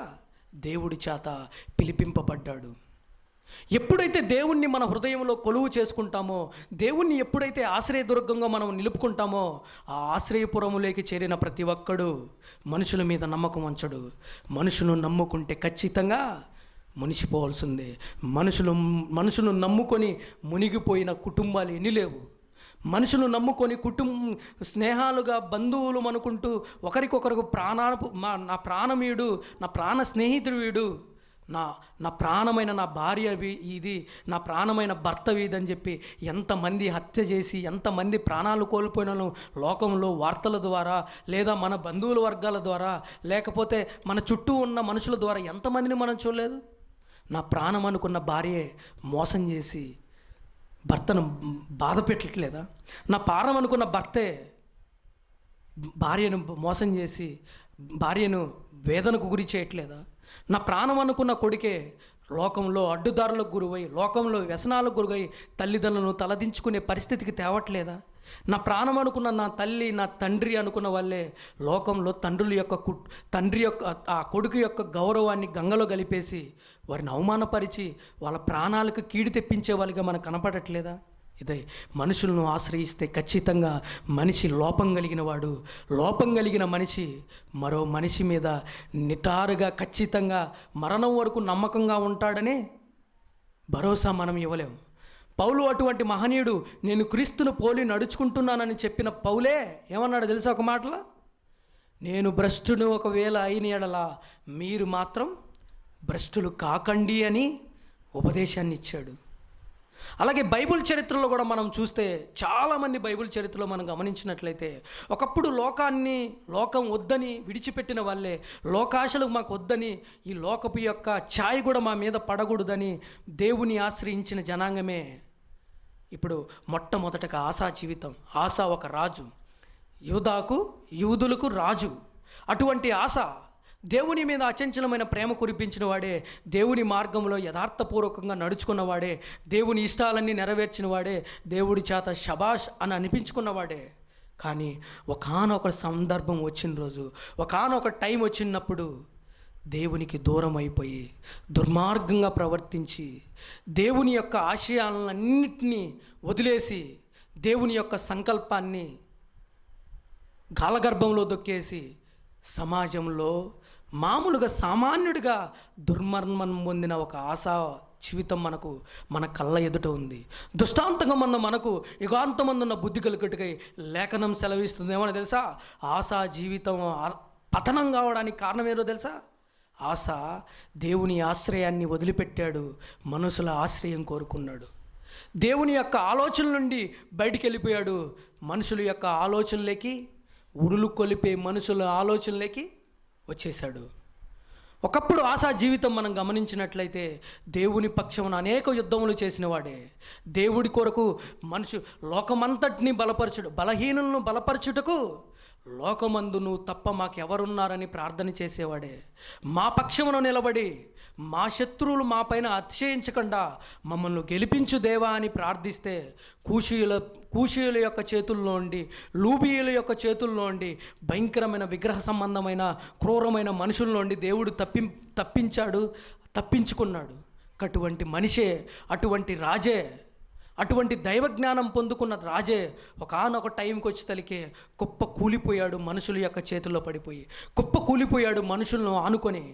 దేవుడి చేత పిలిపింపబడ్డాడు. ఎప్పుడైతే దేవుణ్ణి మన హృదయంలో కొలువు చేసుకుంటామో, దేవుణ్ణి ఎప్పుడైతే ఆశ్రయదుర్గంగా మనం నిలుపుకుంటామో, ఆ ఆశ్రయపురములోకి చేరిన ప్రతి ఒక్కడు మనుషుల మీద నమ్మకం ఉంచడు. మనుషులు నమ్ముకుంటే ఖచ్చితంగా మునిసిపోవాల్సిందే. మనుషులు నమ్ముకొని మునిగిపోయిన కుటుంబాలు ఎన్ని లేవు. మనుషులు నమ్ముకొని స్నేహాలుగా బంధువులు అనుకుంటూ ఒకరికొకరికి నా ప్రాణమీయుడు, నా ప్రాణ స్నేహితుడు వీడు, నా ప్రాణమైన నా భార్య ఇది, నా ప్రాణమైన భర్త వీదని చెప్పి ఎంతమంది హత్య చేసి ఎంతమంది ప్రాణాలు కోల్పోయిన లోకంలో వార్తల ద్వారా, లేదా మన బంధువుల వర్గాల ద్వారా, లేకపోతే మన చుట్టూ ఉన్న మనుషుల ద్వారా ఎంతమందిని మనం చూడలేదు. నా ప్రాణం అనుకున్న భార్యే మోసం చేసి భర్తను బాధ పెట్టట్లేదా? నా ప్రాణం అనుకున్న భర్తే భార్యను మోసం చేసి భార్యను వేదనకు గురి చేయట్లేదా? నా ప్రాణం అనుకున్న కొడుకే లోకంలో అడ్డుదారులకు గురువై, లోకంలో వ్యసనాలకు గురువై తల్లిదండ్రులను తలదించుకునే పరిస్థితికి తేవట్లేదా? నా ప్రాణం అనుకున్న నా తల్లి, నా తండ్రి అనుకున్న వాళ్ళే లోకంలో తండ్రి యొక్క ఆ కొడుకు యొక్క గౌరవాన్ని గంగలో కలిపేసి వారిని అవమానపరిచి వాళ్ళ ప్రాణాలకు కీడు తెప్పించే వాళ్ళుగా మనకు కనపడట్లేదా? ఇదే మనుషులను ఆశ్రయిస్తే ఖచ్చితంగా మనిషి లోపం కలిగిన మనిషి మరో మనిషి మీద నిటారుగా ఖచ్చితంగా మరణం వరకు నమ్మకంగా ఉంటాడనే భరోసా మనం ఇవ్వలేము. పౌలు అటువంటి మహనీయుడు, నేను క్రీస్తును పోలి నడుచుకుంటున్నానని చెప్పిన పౌలే ఏమన్నాడు తెలుసా? ఒక మాటలో, నేను భ్రష్టును ఒకవేళ అయిన ఎడలా మీరు మాత్రం భ్రష్టులు కాకండి అని ఉపదేశాన్ని ఇచ్చాడు. అలాగే బైబిల్ చరిత్రలో కూడా మనం చూస్తే చాలామంది బైబిల్ చరిత్రలో మనం గమనించినట్లయితే ఒకప్పుడు లోకం వద్దని విడిచిపెట్టిన వాళ్ళే, లోకాశలు మాకు వద్దని, ఈ లోకపు యొక్క ఛాయ్ కూడా మా మీద పడకూడదని దేవుని ఆశ్రయించిన జనాంగమే ఇప్పుడు మొట్టమొదటగా ఆసా జీవితం. ఆసా ఒక రాజు, యూదులకు రాజు. అటువంటి ఆసా దేవుని మీద అచంచలమైన ప్రేమ కురిపించిన వాడే, దేవుని మార్గంలో యథార్థపూర్వకంగా నడుచుకున్నవాడే, దేవుని ఇష్టాలన్నీ నెరవేర్చిన వాడే, దేవుడి చేత శబాష్ అని అనిపించుకున్నవాడే. కానీ ఒకానొక సందర్భం వచ్చిన రోజు, ఒకానొక టైం వచ్చినప్పుడు దేవునికి దూరం అయిపోయి దుర్మార్గంగా ప్రవర్తించి దేవుని యొక్క ఆశయాలన్నింటినీ వదిలేసి దేవుని యొక్క సంకల్పాన్ని గాలగర్భంలో దొక్కేసి సమాజంలో మామూలుగా సామాన్యుడిగా దుర్మర్మం పొందిన ఒక ఆశా జీవితం మన కళ్ళ ఎదుట ఉంది. దృష్టాంతంగా మనకు యుగాంతమందున్న బుద్ధి కలుగుటకై లేఖనం సెలవిస్తుంది. ఏమో తెలుసా? ఆశా జీవితం పతనం కావడానికి కారణం ఏదో తెలుసా? ఆశ దేవుని ఆశ్రయాన్ని వదిలిపెట్టాడు, మనుషుల ఆశ్రయం కోరుకున్నాడు. దేవుని యొక్క ఆలోచనల నుండి బయటికి వెళ్ళిపోయాడు, మనుషుల యొక్క ఆలోచనలకి, ఉరులు కొలిపే మనుషుల ఆలోచనలకి వచ్చేశాడు. ఒకప్పుడు ఆశా జీవితం మనం గమనించినట్లయితే దేవుని పక్షమున అనేక యుద్ధములు చేసిన వాడే, దేవుడి కొరకు లోకమంతటిని బలహీనులను బలపరచుటకు లోకమందు నువ్వు తప్ప మాకెవరున్నారని ప్రార్థన చేసేవాడే. మా పక్షమును నిలబడి మా శత్రువులు మా పైన అతిశయించకుండా మమ్మల్ని గెలిపించు దేవా అని ప్రార్థిస్తే కూషీయుల యొక్క చేతుల్లో ఉండి, లూబీయుల యొక్క చేతుల్లో ఉండి, భయంకరమైన విగ్రహ సంబంధమైన క్రూరమైన మనుషుల్లో ఉండి దేవుడు తప్పించుకున్నాడు. అటువంటి మనిషే, అటువంటి రాజే, అటువంటి దైవజ్ఞానం పొందుకున్న రాజే ఒకానొక టైంకి వచ్చి తలికే కుప్ప కూలిపోయాడు, మనుషుల యొక్క చేతుల్లో పడిపోయి కుప్ప కూలిపోయాడు మనుషులను ఆనుకొని.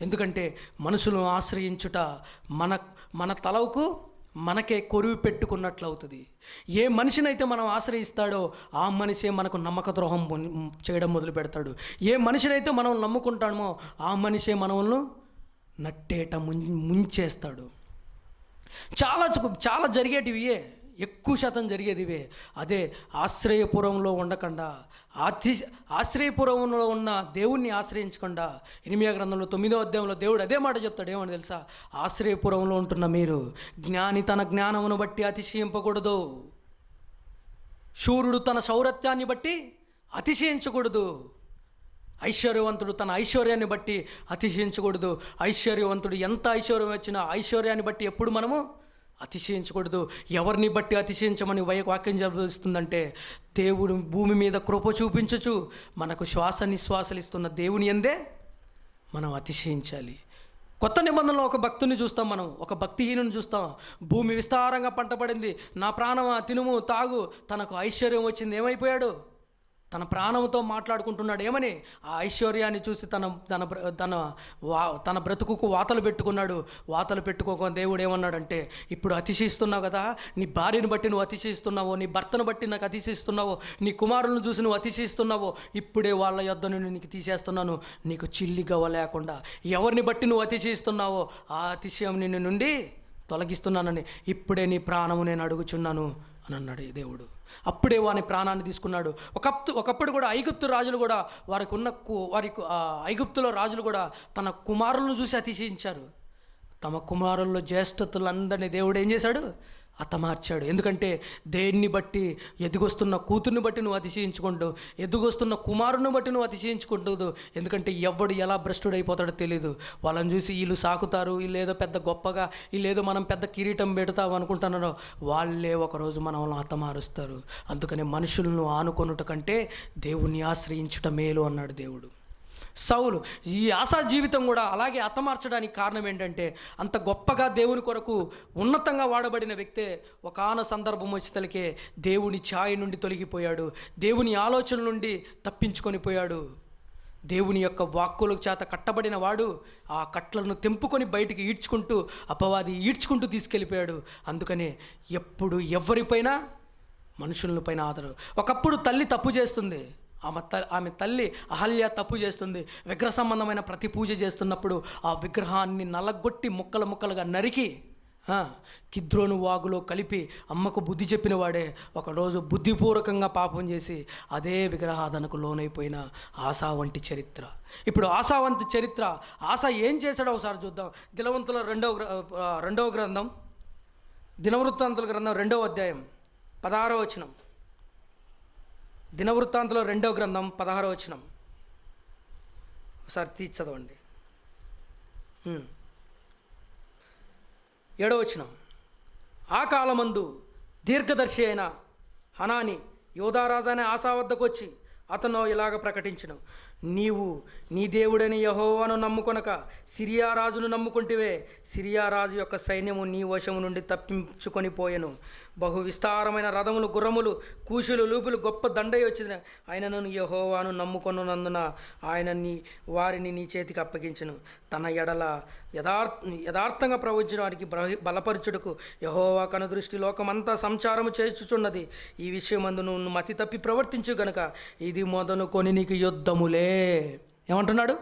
ఎందుకంటే మనుషులను ఆశ్రయించుట మన తలకు మనకే కొరివి పెట్టుకున్నట్లు అవుతుంది. ఏ మనిషినైతే మనం ఆశ్రయిస్తాడో ఆ మనిషే మనకు నమ్మక ద్రోహం చేయడం మొదలు పెడతాడు. ఏ మనిషినైతే మనం నమ్ముకుంటామో ఆ మనిషే మనల్ని నట్టేట ముంచేస్తాడు. చాలా జరిగేటివియే, ఎక్కువ శాతం జరిగేదివే. అదే ఆశ్రయపురంలో ఉండకుండా, ఆశ్రయపురంలో ఉన్న దేవుణ్ణి ఆశ్రయించకుండా, ఇర్మీయా గ్రంథంలో 9వ అధ్యాయంలో దేవుడు అదే మాట చెప్తాడు. ఏమని తెలుసా? ఆశ్రయపురంలో ఉంటున్న మీరు జ్ఞాని తన జ్ఞానమును బట్టి అతిశయింపకూడదు, శూరుడు తన శౌరత్యాన్ని బట్టి అతిశయించకూడదు. ఐశ్వర్యవంతుడు తన ఐశ్వర్యాన్ని బట్టి అతిశయించకూడదు. ఐశ్వర్యవంతుడు ఎంత ఐశ్వర్యం వచ్చినా ఐశ్వర్యాన్ని బట్టి ఎప్పుడు మనము అతిశయించకూడదు. ఎవరిని బట్టి అతిశయించమని వాక్యం చెబుతుందంటే, దేవుడు భూమి మీద కృప చూపించచ్చు మనకు శ్వాస నిశ్వాసలు ఇస్తున్న దేవుని యందే మనం అతిశయించాలి. కొత్త నిబంధనలో ఒక భక్తుని చూస్తాం, మనం ఒక భక్తిహీనుని చూస్తాం. భూమి విస్తారంగా పంట పడింది, నా ప్రాణమా తినుము తాగు, తనకు ఐశ్వర్యం వచ్చింది, ఏమైపోయాడు? తన ప్రాణంతో మాట్లాడుకుంటున్నాడు. ఏమని? ఆ ఐశ్వర్యాన్ని చూసి తన బ్రతుకుకు వాతలు పెట్టుకున్నాడు. వాతలు పెట్టుకోక దేవుడు ఏమన్నాడంటే, ఇప్పుడు అతిశయిస్తున్నావు కదా, నీ భార్యను బట్టి నువ్వు అతిశయిస్తున్నావో, నీ భర్తను బట్టి నాకు అతిశయిస్తున్నావో, నీ కుమారులను చూసి నువ్వు అతిశయిస్తున్నావో, ఇప్పుడే వాళ్ళ యొద్ద నుండి నీకు తీసేస్తున్నాను, నీకు చిల్లి గవ్వ లేకుండా. ఎవరిని బట్టి నువ్వు అతిశయిస్తున్నావో ఆ అతిశయం నిన్ను నుండి తొలగిస్తున్నానని ఇప్పుడే నీ ప్రాణము నేను అడుగుచున్నాను అని అన్నాడు దేవుడు. అప్పుడే వాని ప్రాణాన్ని తీసుకున్నాడు. ఒకప్పుడు కూడా ఐగుప్తు రాజులు కూడా ఐగుప్తులో రాజులు కూడా తన కుమారులను చూసి అతిశయించారు. తమ కుమారుల్లో జ్యేష్ఠతులందరినీ దేవుడు ఏం చేశాడు? హతమార్చాడు. ఎందుకంటే దేన్ని బట్టి, ఎదుగొస్తున్న కూతుర్ని బట్టి నువ్వు అతిశయించుకుంటూ, ఎదుగొస్తున్న కుమారుని బట్టి నువ్వు అతిశయించుకుంటూ. ఎందుకంటే ఎవడు ఎలా భ్రష్టుడైపోతాడో తెలియదు. వాళ్ళని చూసి వీళ్ళు సాకుతారు, వీళ్ళు ఏదో పెద్ద గొప్పగా, వీళ్ళు ఏదో మనం పెద్ద కిరీటం పెడతాం అనుకుంటున్నారో, వాళ్ళే ఒకరోజు మనల్ని హతమారుస్తారు. అందుకని మనుషులను ఆనుకొనుట కంటే దేవుణ్ణి ఆశ్రయించుట మేలు అన్నాడు దేవుడు. సౌలు ఈ ఆశా జీవితం కూడా అలాగే హతమార్చడానికి కారణం ఏంటంటే, అంత గొప్పగా దేవుని కొరకు ఉన్నతంగా వాడబడిన వ్యక్తే ఒకాన సందర్భం వచ్చేతలకే దేవుని ఛాయ నుండి తొలగిపోయాడు, దేవుని ఆలోచన నుండి తప్పించుకొని పోయాడు. దేవుని యొక్క వాక్కుల చేత కట్టబడిన వాడు ఆ కట్లను తెంపుకొని బయటికి ఈడ్చుకుంటూ, అపవాది ఈడ్చుకుంటూ తీసుకెళ్ళిపోయాడు. అందుకనే ఎప్పుడు ఎవరిపైన మనుషులపైన ఆదరు. ఒకప్పుడు తల్లి తప్పు చేస్తుంది, ఆమె తల్లి అహల్య తప్పు చేస్తుంది. విగ్రహ సంబంధమైన ప్రతి పూజ చేస్తున్నప్పుడు ఆ విగ్రహాన్ని నలగొట్టి ముక్కలు ముక్కలుగా నరికి కిద్రోను వాగులో కలిపి అమ్మకు బుద్ధి చెప్పిన వాడే ఒకరోజు బుద్ధిపూర్వకంగా పాపం చేసి అదే విగ్రహాధనకు లోనైపోయిన ఆశా వంటి చరిత్ర. ఇప్పుడు ఆశా వంటి చరిత్ర, ఆశ ఏం చేశాడో ఒకసారి చూద్దాం. రెండవ గ్రంథం, దినవృత్తాంతుల గ్రంథం 2వ అధ్యాయం 16వ వచనం. దినవృత్తాంతంలో 2వ గ్రంథం 16వ వచనం ఒకసారి తీసి చదవండి. 7వ వచనం. ఆ కాలమందు దీర్ఘదర్శి అయిన హనాని యోధారాజు అనే ఆశా వద్దకు వచ్చి అతను ఇలాగ ప్రకటించును, నీవు నీ దేవుడని యెహోవాను నమ్ముకొనక సిరియా రాజును నమ్ముకుంటివే. సిరియా రాజు యొక్క సైన్యము నీ వశము నుండి తప్పించుకొని పోయెను. బహు విస్తారమైన రథములు, గుర్రములు, కూషులు, లూపులు, గొప్ప దండై వచ్చిన ఆయనను యెహోవాను నమ్ముకొన్నందున ఆయన వారిని నీ చేతికి అప్పగించును. తన ఎడల యథార్థంగా ప్రవచించడానికి బలపరచుటకు యెహోవా కనుదృష్టి లోకమంతా సంచారము చేయుచుచున్నది. ఈ విషయమందు నువ్వు మతి తప్పి ప్రవర్తించు గనుక ఇది మొదలుకొని నీకు యుద్ధములే. ఏమంటున్నాడు?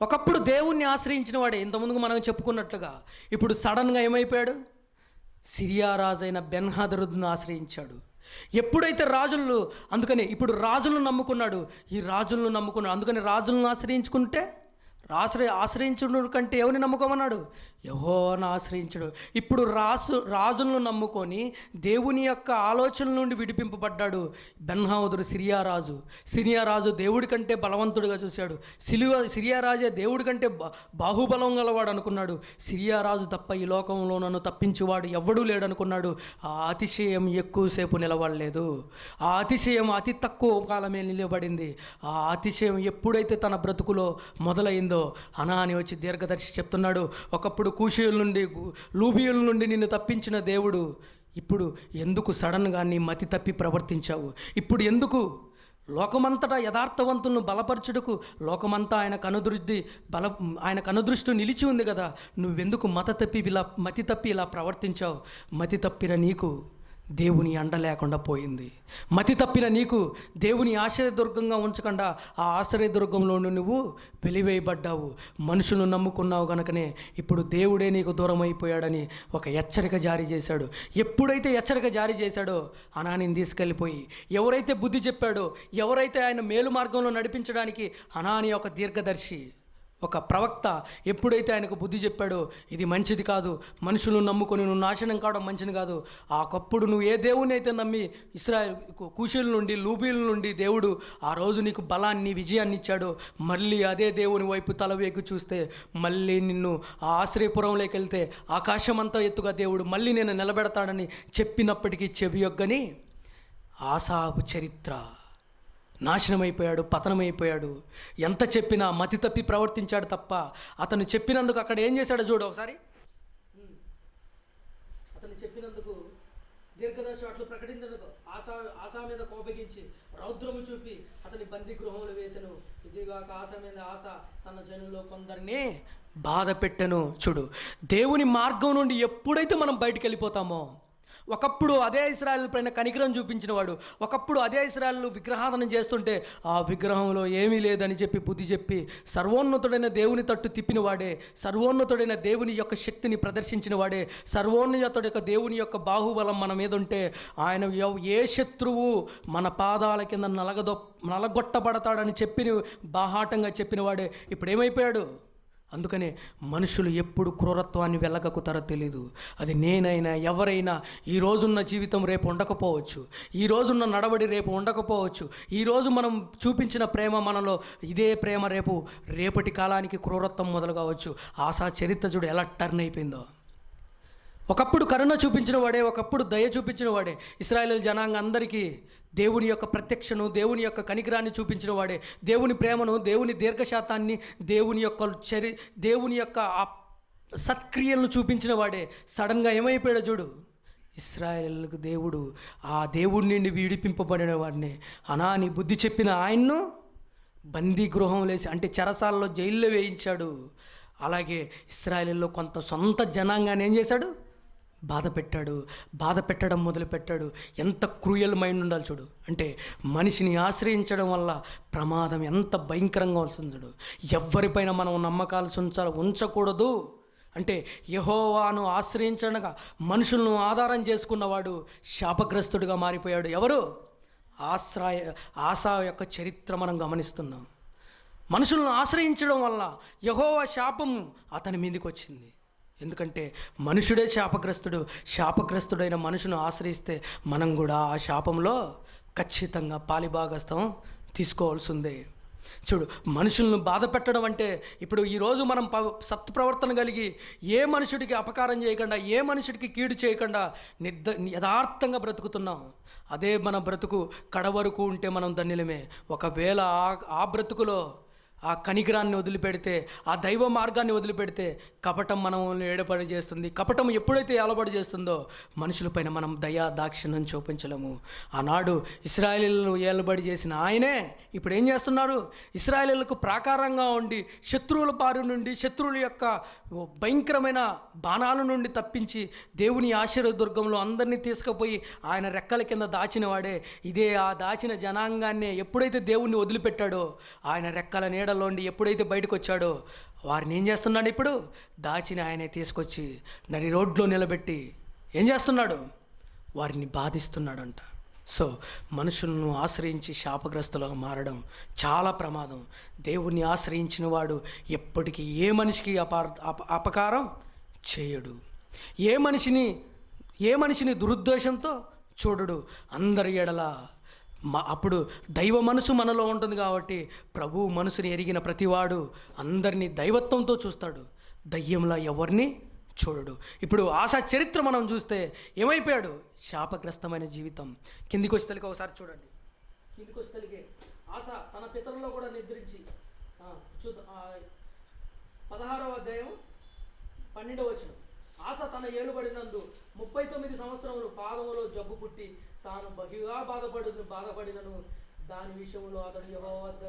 ఒకప్పుడు దేవుణ్ణి ఆశ్రయించిన వాడే, ఇంతకుముందు మనం చెప్పుకున్నట్లుగా. ఇప్పుడు సడన్గా ఏమైపోయాడు? సిరియా రాజైన బెన్హదరుద్ను ఆశ్రయించాడు. ఎప్పుడైతే రాజులు, అందుకని ఇప్పుడు రాజులను నమ్ముకున్నాడు. ఈ రాజులను నమ్ముకున్నాడు. అందుకని రాజులను ఆశ్రయించుకుంటే ఆశ్రయించడం కంటే ఎవరిని నమ్ముకోమన్నాడు? యెహోవాను ఆశ్రయించడు. ఇప్పుడు రాజులను నమ్ముకొని దేవుని యొక్క ఆలోచనల నుండి విడిపింపబడ్డాడు బెన్హదరు సిరియా రాజు దేవుడి కంటే బలవంతుడిగా చూశాడు. సిరియా రాజే దేవుడి కంటే బాహుబలం గలవాడు అనుకున్నాడు. సిరియా రాజు తప్ప ఈ లోకంలో నన్ను తప్పించేవాడు ఎవడూ లేడనుకున్నాడు. ఆ అతిశయం ఎక్కువసేపు నిలబడలేదు. ఆ అతిశయం అతి తక్కువ కాలమే నిలబడింది. ఆ అతిశయం ఎప్పుడైతే తన బ్రతుకులో మొదలైందో, హనాని వచ్చి దీర్ఘదర్శి చెప్తున్నాడు, ఒకప్పుడు కూషీయుల నుండి, లూబియుల నుండి నిన్ను తప్పించిన దేవుడు ఇప్పుడు ఎందుకు సడన్గా నీ మతి తప్పి ప్రవర్తించావు? ఇప్పుడు ఎందుకు లోకమంతటా యథార్థవంతులను బలపరచుటకు లోకమంతా ఆయన కనుదృష్టి నిలిచి ఉంది కదా, నువ్వెందుకు మతి తప్పి ఇలా ప్రవర్తించావు? మతి తప్పిన నీకు దేవుని అండ లేకుండా పోయింది. మతి తప్పిన నీకు దేవుని ఆశ్రయదుర్గంగా ఉంచకుండా ఆ ఆశ్రయదుర్గంలో నువ్వు వెలివేయబడ్డావు. మనుషులను నమ్ముకున్నావు గనుకనే ఇప్పుడు దేవుడే నీకు దూరం అయిపోయాడని ఒక హెచ్చరిక జారీ చేశాడు. ఎప్పుడైతే హెచ్చరిక జారీ చేశాడో హనానిని తీసుకెళ్ళిపోయి, ఎవరైతే బుద్ధి చెప్పాడో, ఎవరైతే ఆయన మేలు మార్గంలో నడిపించడానికి హనాని ఒక దీర్ఘదర్శి ఒక ప్రవక్త ఎప్పుడైతే ఆయనకు బుద్ధి చెప్పాడో ఇది మంచిది కాదు, మనుషులను నమ్ముకొని నువ్వు నాశనం కావడం మంచిది కాదు, ఆకప్పుడు నువ్వు ఏ దేవుని అయితే నమ్మి ఇశ్రాయేలు కూషీల నుండి లూబీల నుండి దేవుడు ఆ రోజు నీకు బలాన్ని విజయాన్ని ఇచ్చాడో, మళ్ళీ అదే దేవుని వైపు తలవేకు చూస్తే మళ్ళీ నిన్ను ఆ ఆశ్రయపురంలోకి వెళ్తే ఆకాశమంతా ఎత్తుగా దేవుడు మళ్ళీ నేను నిలబెడతాడని చెప్పినప్పటికీ చెవియొగ్గని ఆసాపు చరిత్ర. నాశనమైపోయాడు, పతనమైపోయాడు. ఎంత చెప్పినా మతి తప్పి ప్రవర్తించాడు తప్ప అతను చెప్పినందుకు అక్కడ ఏం చేశాడో చూడు ఒకసారి. అతను చెప్పినందుకు దీర్ఘదర్శి అట్లు ప్రకటించినందుకు ఆశా మీద కోపగించి రౌద్రము చూపి అతని బందీ గృహంలో వేసెను. ఇదిగాక ఆశ తన జనుల్లో కొందరిని బాధ పెట్టెను. చూడు, దేవుని మార్గం నుండి ఎప్పుడైతే మనం బయటికి వెళ్ళిపోతామో, ఒకప్పుడు అదే ఇశ్రాయేలు పైన కనికరం చూపించిన వాడు, ఒకప్పుడు అదే ఇశ్రాయేలు విగ్రహాధన చేస్తుంటే ఆ విగ్రహంలో ఏమీ లేదని చెప్పి బుద్ధి చెప్పి సర్వోన్నతుడైన దేవుని తట్టు తిప్పిన వాడే, సర్వోన్నతుడైన దేవుని యొక్క శక్తిని ప్రదర్శించిన వాడే, సర్వోన్నతుడి యొక్క దేవుని యొక్క బాహుబలం మన మీద ఉంటే ఆయన ఏ శత్రువు మన పాదాల కింద నలగొట్టబడతాడని చెప్పిన బాహాటంగా చెప్పిన వాడే ఇప్పుడు ఏమైపోయాడు. అందుకనే మనుషులు ఎప్పుడు క్రూరత్వాన్ని వెళ్ళగక్కుతారో తెలీదు. అది నేనైనా ఎవరైనా ఈ రోజున్న జీవితం రేపు ఉండకపోవచ్చు, ఈ రోజున్న నడవడి రేపు ఉండకపోవచ్చు, ఈరోజు మనం చూపించిన ప్రేమ మనలో ఇదే ప్రేమ రేపటి కాలానికి క్రూరత్వం మొదలు కావచ్చు. ఆశా చరిత్ర చూడు ఎలా టర్న్ అయిపోయిందో. ఒకప్పుడు కరుణ చూపించిన వాడే, ఒకప్పుడు దయ చూపించిన వాడే, ఇశ్రాయేలు జనాంగ అందరికీ దేవుని యొక్క ప్రత్యక్షను, దేవుని యొక్క కనికరాన్ని చూపించిన వాడే, దేవుని ప్రేమను, దేవుని దీర్ఘశాతాన్ని, దేవుని యొక్క సత్క్రియలను చూపించిన వాడే సడన్గా ఏమైపోయాడో చూడు. ఇశ్రాయేలుకు దేవుడు ఆ దేవుడి నుండి విడిపింపబడిన వాడిని అనాని బుద్ధి చెప్పిన ఆయన్ను బందీ గృహం లేచి అంటే చెరసాలలో జైల్లో వేయించాడు. అలాగే ఇశ్రాయేలులో కొంత సొంత జనాంగాన్ని ఏం చేశాడు, బాధ పెట్టడం మొదలుపెట్టాడు. ఎంత క్రూయల్ మైండ్ ఉండాలి చూడు. అంటే మనిషిని ఆశ్రయించడం వల్ల ప్రమాదం ఎంత భయంకరంగా వస్తుంది చూడు. ఎవరిపైన మనం నమ్మకాలు ఉంచకూడదు. అంటే యెహోవాను ఆశ్రయించడగా మనుషులను ఆధారం చేసుకున్నవాడు శాపగ్రస్తుడిగా మారిపోయాడు. ఎవరు? ఆశా యొక్క చరిత్ర మనం గమనిస్తున్నాం. మనుషులను ఆశ్రయించడం వల్ల యెహోవా శాపం అతని మీదకి వచ్చింది. ఎందుకంటే మనుషుడే శాపగ్రస్తుడైన మనుషును ఆశ్రయిస్తే మనం కూడా ఆ శాపంలో ఖచ్చితంగా పాలిభాగస్థం తీసుకోవాల్సిందే. చూడు, మనుషులను బాధ పెట్టడం అంటే ఇప్పుడు ఈరోజు మనం సత్ప్రవర్తన కలిగి ఏ మనుషుడికి అపకారం చేయకుండా, ఏ మనుషుడికి కీడు చేయకుండా యథార్థంగా బ్రతుకుతున్నాం. అదే మన బ్రతుకు కడవరకు ఉంటే మనం ధన్యులమే. ఒకవేళ ఆ బ్రతుకులో ఆ కనికరాన్ని వదిలిపెడితే, ఆ దైవ మార్గాన్ని వదిలిపెడితే కపటం మనం ఏడబడి చేస్తుంది. కపటం ఎప్పుడైతే ఏలబడి చేస్తుందో మనుషులపైన మనం దయా దాక్షిణ్యం చూపించలేము. ఆనాడు ఇశ్రాయేలీయులను ఏలబడి చేసిన ఆయనే ఇప్పుడు ఏం చేస్తున్నారు? ఇశ్రాయేలీయులకు ప్రాకారంగా ఉండి శత్రువుల బారి నుండి, శత్రువుల యొక్క భయంకరమైన బాణాల నుండి తప్పించి దేవుని ఆశీర్వదుర్గంలో అందరినీ తీసుకుపోయి ఆయన రెక్కల కింద దాచిన వాడే. ఇదే ఆ దాచిన జనాంగాన్ని ఎప్పుడైతే దేవుణ్ణి వదిలిపెట్టాడో, ఆయన రెక్కల నీడలోండి ఎప్పుడైతే బయటకు వచ్చాడో వారిని ఏం చేస్తున్నాడు? ఇప్పుడు దాచిన ఆయనే తీసుకొచ్చి నడి రోడ్లో నిలబెట్టి ఏం చేస్తున్నాడు? వారిని బాధిస్తున్నాడంట. సో మనుషులను ఆశ్రయించి శాపగ్రస్తులుగా మారడం చాలా ప్రమాదం. దేవుణ్ణి ఆశ్రయించిన వాడు ఎప్పటికీ ఏ మనిషికి అపకారం చేయడు. ఏ మనిషిని దురుద్దేశంతో చూడడు. అందరి ఎడల అప్పుడు దైవ మనసు మనలో ఉంటుంది కాబట్టి ప్రభు మనసుని ఎరిగిన ప్రతివాడు అందరినీ దైవత్వంతో చూస్తాడు, దయ్యంలా ఎవరిని చూడడు. ఇప్పుడు ఆశా చరిత్ర మనం చూస్తే ఏమైపోయాడు? శాపగ్రస్తమైన జీవితం. కిందికి వచ్చి తలికి ఒకసారి చూడండి. కిందికి వచ్చి తలిగే ఆశ తన పితరుల్లో కూడా నిద్రించి చూద్దాం. 16వ అధ్యాయం 12వ వచనం. ఆశ తన ఏలుబడినందు 39 సంవత్సరములు పాదములో జబ్బు పుట్టి తాను బహుగా బాధపడినను దాని విషయంలో అతడు యెహోవా వద్ద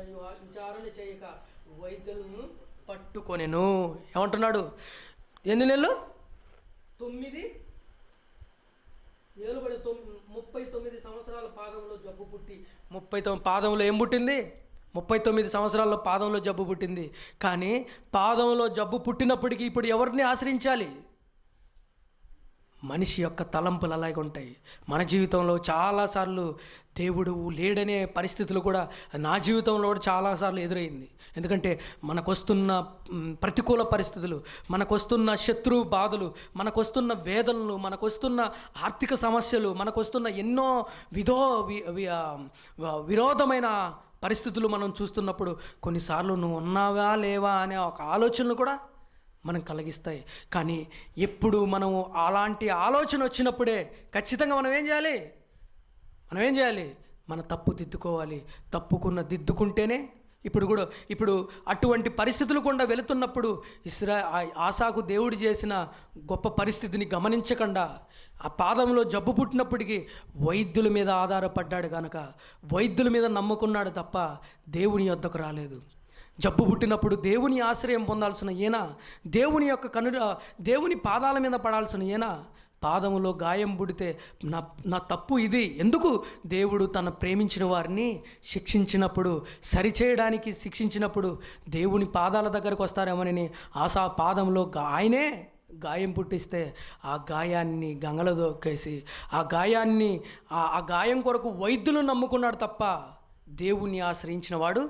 విచారణ చేయక వైద్యులను పట్టుకొనెను. ఏమంటున్నాడు? ఎన్ని నెలలు? 9 ఏలుబడి 39 సంవత్సరాల పాదంలో జబ్బు పుట్టి 39 పాదంలో ఏం పుట్టింది? 39 సంవత్సరాల్లో పాదంలో జబ్బు పుట్టింది. కానీ పాదంలో జబ్బు పుట్టినప్పటికీ ఇప్పుడు ఎవరిని ఆశ్రయించాలి? మనిషి యొక్క తలంపులు అలాగే ఉంటాయి. మన జీవితంలో చాలాసార్లు దేవుడు లేడనే పరిస్థితులు కూడా నా జీవితంలో కూడా చాలాసార్లు ఎదురైంది. ఎందుకంటే మనకొస్తున్న ప్రతికూల పరిస్థితులు, మనకొస్తున్న శత్రు బాధలు, మనకొస్తున్న వేదనలు, మనకొస్తున్న ఆర్థిక సమస్యలు, మనకొస్తున్న ఎన్నో విరోధమైన పరిస్థితులు మనం చూస్తున్నప్పుడు కొన్నిసార్లు నువ్వు ఉన్నావా లేవా అనే ఒక ఆలోచనలు కూడా మనం కలిగిస్తాయి. కానీ ఎప్పుడు మనము అలాంటి ఆలోచన వచ్చినప్పుడే ఖచ్చితంగా మనం ఏం చేయాలి? మన తప్పు దిద్దుకోవాలి. దిద్దుకుంటేనే ఇప్పుడు అటువంటి పరిస్థితులు కూడా వెళుతున్నప్పుడు ఆసాకు దేవుడు చేసిన గొప్ప పరిస్థితిని గమనించకుండా ఆ పాదంలో జబ్బు పుట్టినప్పటికీ వైద్యుల మీద ఆధారపడ్డాడు కనుక వైద్యుల మీద నమ్ముకున్నాడు తప్ప దేవుని యొద్దకు రాలేదు. జబ్బు పుట్టినప్పుడు దేవుని ఆశ్రయం పొందాల్సిన ఈయన, దేవుని పాదాల మీద పడాల్సిన ఈయన పాదములో గాయం పుడితే నా తప్పు ఇది. ఎందుకు దేవుడు తన ప్రేమించిన వారిని శిక్షించినప్పుడు దేవుని పాదాల దగ్గరకు వస్తారేమోనని ఆశా పాదంలో ఆయనే గాయం పుట్టిస్తే ఆ గాయాన్ని గంగలో దొక్కేసి ఆ గాయం కొరకు వైద్యులు నమ్ముకున్నాడు తప్ప దేవుణ్ణి ఆశ్రయించిన వాడు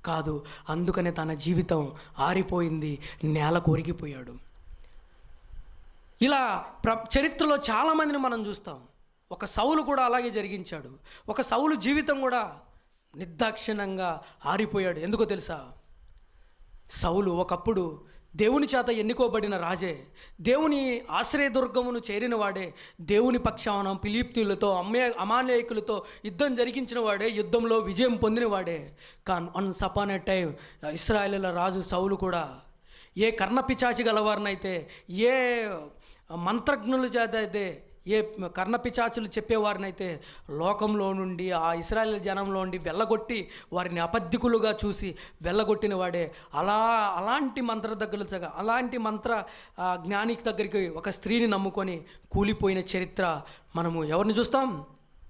కాదు. అందుకనే తన జీవితం ఆరిపోయింది, నేల కొరిగిపోయాడు. ఇలా చరిత్రలో చాలామందిని మనం చూస్తాం. ఒక సౌలు కూడా అలాగే జరిగించాడు. ఒక సౌలు జీవితం కూడా నిర్దాక్షిణ్యంగా ఆరిపోయాడు. ఎందుకో తెలుసా? సౌలు ఒకప్పుడు దేవుని చేత ఎన్నుకోబడిన రాజే, దేవుని ఆశ్రయదుర్గమును చేరిన వాడే, దేవుని పక్షాన ఫిలిష్తీయులతో అమాలేకులతో యుద్ధం జరిగించిన వాడే, యుద్ధంలో విజయం పొందిన వాడే. కానీ వన్స్ అపాన్ ఎ టైం ఇశ్రాయేలీయుల రాజు సౌలు కూడా ఏ కర్ణపిశాచి గలవారినైతే, ఏ మంత్రజ్ఞుల చేత అయితే, ఏ కర్ణపిశాచులు చెప్పేవారినైతే లోకంలో నుండి ఆ ఇశ్రాయేలు జనంలో నుండి వెళ్ళగొట్టి వారిని అబద్ధికులుగా చూసి వెళ్ళగొట్టిన వాడే. అలాంటి మంత్ర జ్ఞానికి దగ్గరికి ఒక స్త్రీని నమ్ముకొని కూలిపోయిన చరిత్ర మనము ఎవరిని చూస్తాం?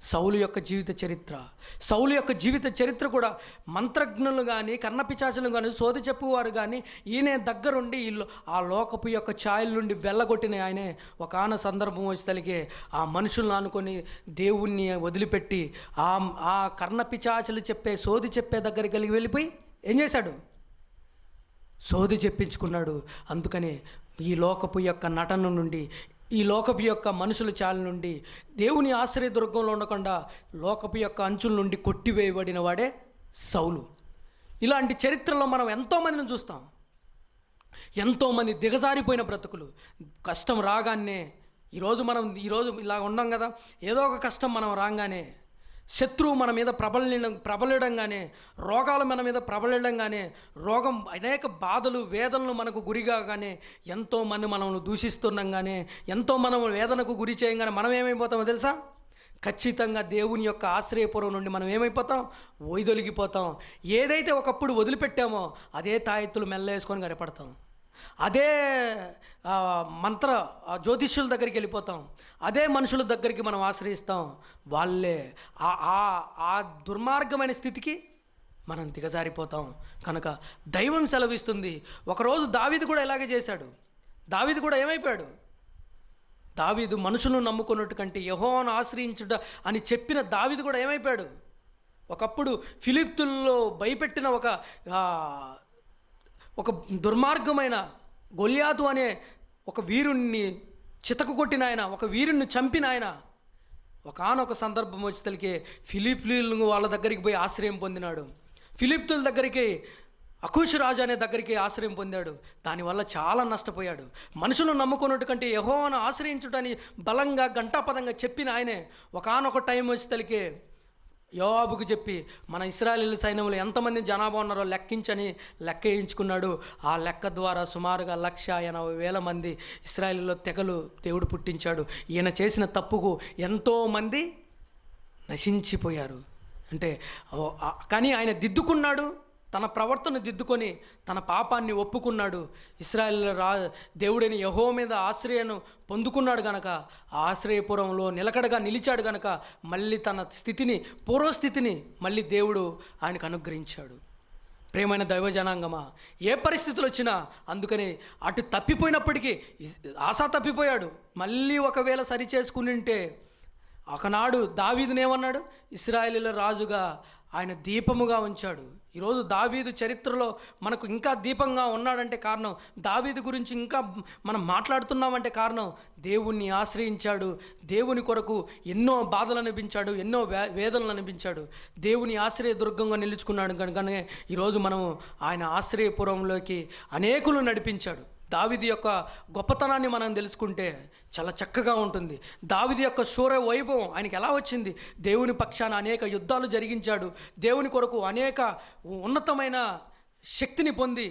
సౌలు యొక్క జీవిత చరిత్ర కూడా మంత్రజ్ఞులు కానీ కర్ణపిశాచులు కానీ సోది చెప్పువారు కానీ ఈయన దగ్గరుండి ఆ లోకపు యొక్క ఛాయల నుండి వెళ్ళగొట్టిన ఆయనే ఒకాన సందర్భం వచ్చేసరికి ఆ మనుషులను అనుకొని దేవుణ్ణి వదిలిపెట్టి ఆ కర్ణపిశాచులు సోది చెప్పే దగ్గరికి వెళ్ళిపోయి ఏం చేశాడు? సోది చెప్పించుకున్నాడు. అందుకనే ఈ లోకపు యొక్క నటన నుండి, ఈ లోకపు యొక్క మనుషుల చాల నుండి, దేవుని ఆశ్రయదుర్గంలో ఉండకుండా లోకపు యొక్క అంచుల నుండి కొట్టివేయబడిన వాడే సౌలు. ఇలాంటి చరిత్రలో మనం ఎంతోమందిని చూస్తాం. ఎంతోమంది దిగజారిపోయిన బ్రతుకులు. కష్టం రాగానే ఈరోజు ఇలా ఉన్నాం కదా, ఏదో ఒక కష్టం మనం రాగానే, శత్రువు మన మీద ప్రబలడంగానే, రోగాలు మన మీద ప్రబలడంగానే, రోగం అనేక బాధలు వేదనలు మనకు గురిగానే, ఎంతోమంది మనల్ని దూషిస్తుండగానే, ఎంతో మనం వేదనకు గురి చేయగానే మనం ఏమైపోతామో తెలుసా? ఖచ్చితంగా దేవుని యొక్క ఆశ్రయపురం నుండి మనం ఏమైపోతాం? వైదొలిగిపోతాం. ఏదైతే ఒకప్పుడు వదిలిపెట్టామో అదే తాయెత్తులు మెల్లేసుకొని గడిపడతాం. అదే జ్యోతిష్యుల దగ్గరికి వెళ్ళిపోతాం. అదే మనుషుల దగ్గరికి మనం ఆశ్రయిస్తాం. వాళ్ళే ఆ దుర్మార్గమైన స్థితికి మనం దిగజారిపోతాం. కనుక దైవం సెలవిస్తుంది. ఒకరోజు దావీదు కూడా ఇలాగే చేశాడు. దావీదు కూడా ఏమైపోయాడు? దావీదు మనుషులను నమ్ముకున్నట్టు కంటే యెహోవాను ఆశ్రయించుట అని చెప్పిన దావీదు కూడా ఏమైపోయాడు? ఒకప్పుడు ఫిలిష్తీయుల్లో భయపెట్టిన ఒక దుర్మార్గమైన గొల్యాతు అనే ఒక వీరుణ్ణి చితకు కొట్టిన ఆయన, ఒక వీరుణ్ణి చంపిన ఆయన ఒకానొక సందర్భం వచ్చేసరికి ఫిలిష్తీయులు వాళ్ళ దగ్గరికి పోయి ఆశ్రయం పొందినాడు. ఫిలిష్తీయుల దగ్గరికి అకూషు రాజు అనే దగ్గరికి ఆశ్రయం పొందాడు. దానివల్ల చాలా నష్టపోయాడు. మనుషులను నమ్ముకున్నట్టు కంటే యెహోవాను ఆశ్రయించుటని బలంగా గంటాపదంగా చెప్పిన ఆయనే ఒకానొక టైం వచ్చేసరికి యోవాబుకు చెప్పి మన ఇశ్రాయేలు సైన్యంలో ఎంతమంది జనాభా ఉన్నారో లెక్క వేయించుకున్నాడు. ఆ లెక్క ద్వారా సుమారుగా 180,000 మంది ఇశ్రాయేలులో తెగలు దేవుడు పుట్టించాడు. ఈయన చేసిన తప్పుకు ఎంతోమంది నశించిపోయారు. కానీ ఆయన దిద్దుకున్నాడు. తన ప్రవర్తన దిద్దుకొని తన పాపాన్ని ఒప్పుకున్నాడు. ఇశ్రాయేలు దేవుడైన యెహోవా మీద ఆశ్రయను పొందుకున్నాడు గనక, ఆ ఆశ్రయపురంలో నిలకడగా నిలిచాడు గనక మళ్ళీ తన పూర్వస్థితిని మళ్ళీ దేవుడు ఆయనకు అనుగ్రహించాడు. ప్రేమైన దైవజనాంగమా, ఏ పరిస్థితులు వచ్చినా, అందుకని అటు తప్పిపోయినప్పటికీ ఆశ తప్పిపోయాడు. మళ్ళీ ఒకవేళ సరి చేసుకుని ఉంటే ఒకనాడు దావీదునేమన్నాడు? ఇశ్రాయేలీయుల రాజుగా ఆయన దీపముగా ఉంచాడు. ఈరోజు దావీదు చరిత్రలో మనకు ఇంకా దీపంగా ఉన్నాడంటే కారణం, దావీదు గురించి ఇంకా మనం మాట్లాడుతున్నామంటే కారణం, దేవుణ్ణి ఆశ్రయించాడు. దేవుని కొరకు ఎన్నో బాధలు అనిపించాడు, ఎన్నో వేదనలు అనిపించాడు. దేవుని ఆశ్రయ దుర్గంగా నిలుచుకున్నాడు కనుకనే ఈరోజు మనం ఆయన ఆశ్రయపురంలోకి అనేకులు నడిపించాడు. దావీదు యొక్క గొప్పతనాన్ని మనం తెలుసుకుంటే చాలా చక్కగా ఉంటుంది. దావీదు యొక్క శూర వైభవం ఆయనకి ఎలా వచ్చింది? దేవుని పక్షాన అనేక యుద్ధాలు జరిగించాడు. దేవుని కొరకు అనేక ఉన్నతమైన శక్తిని పొంది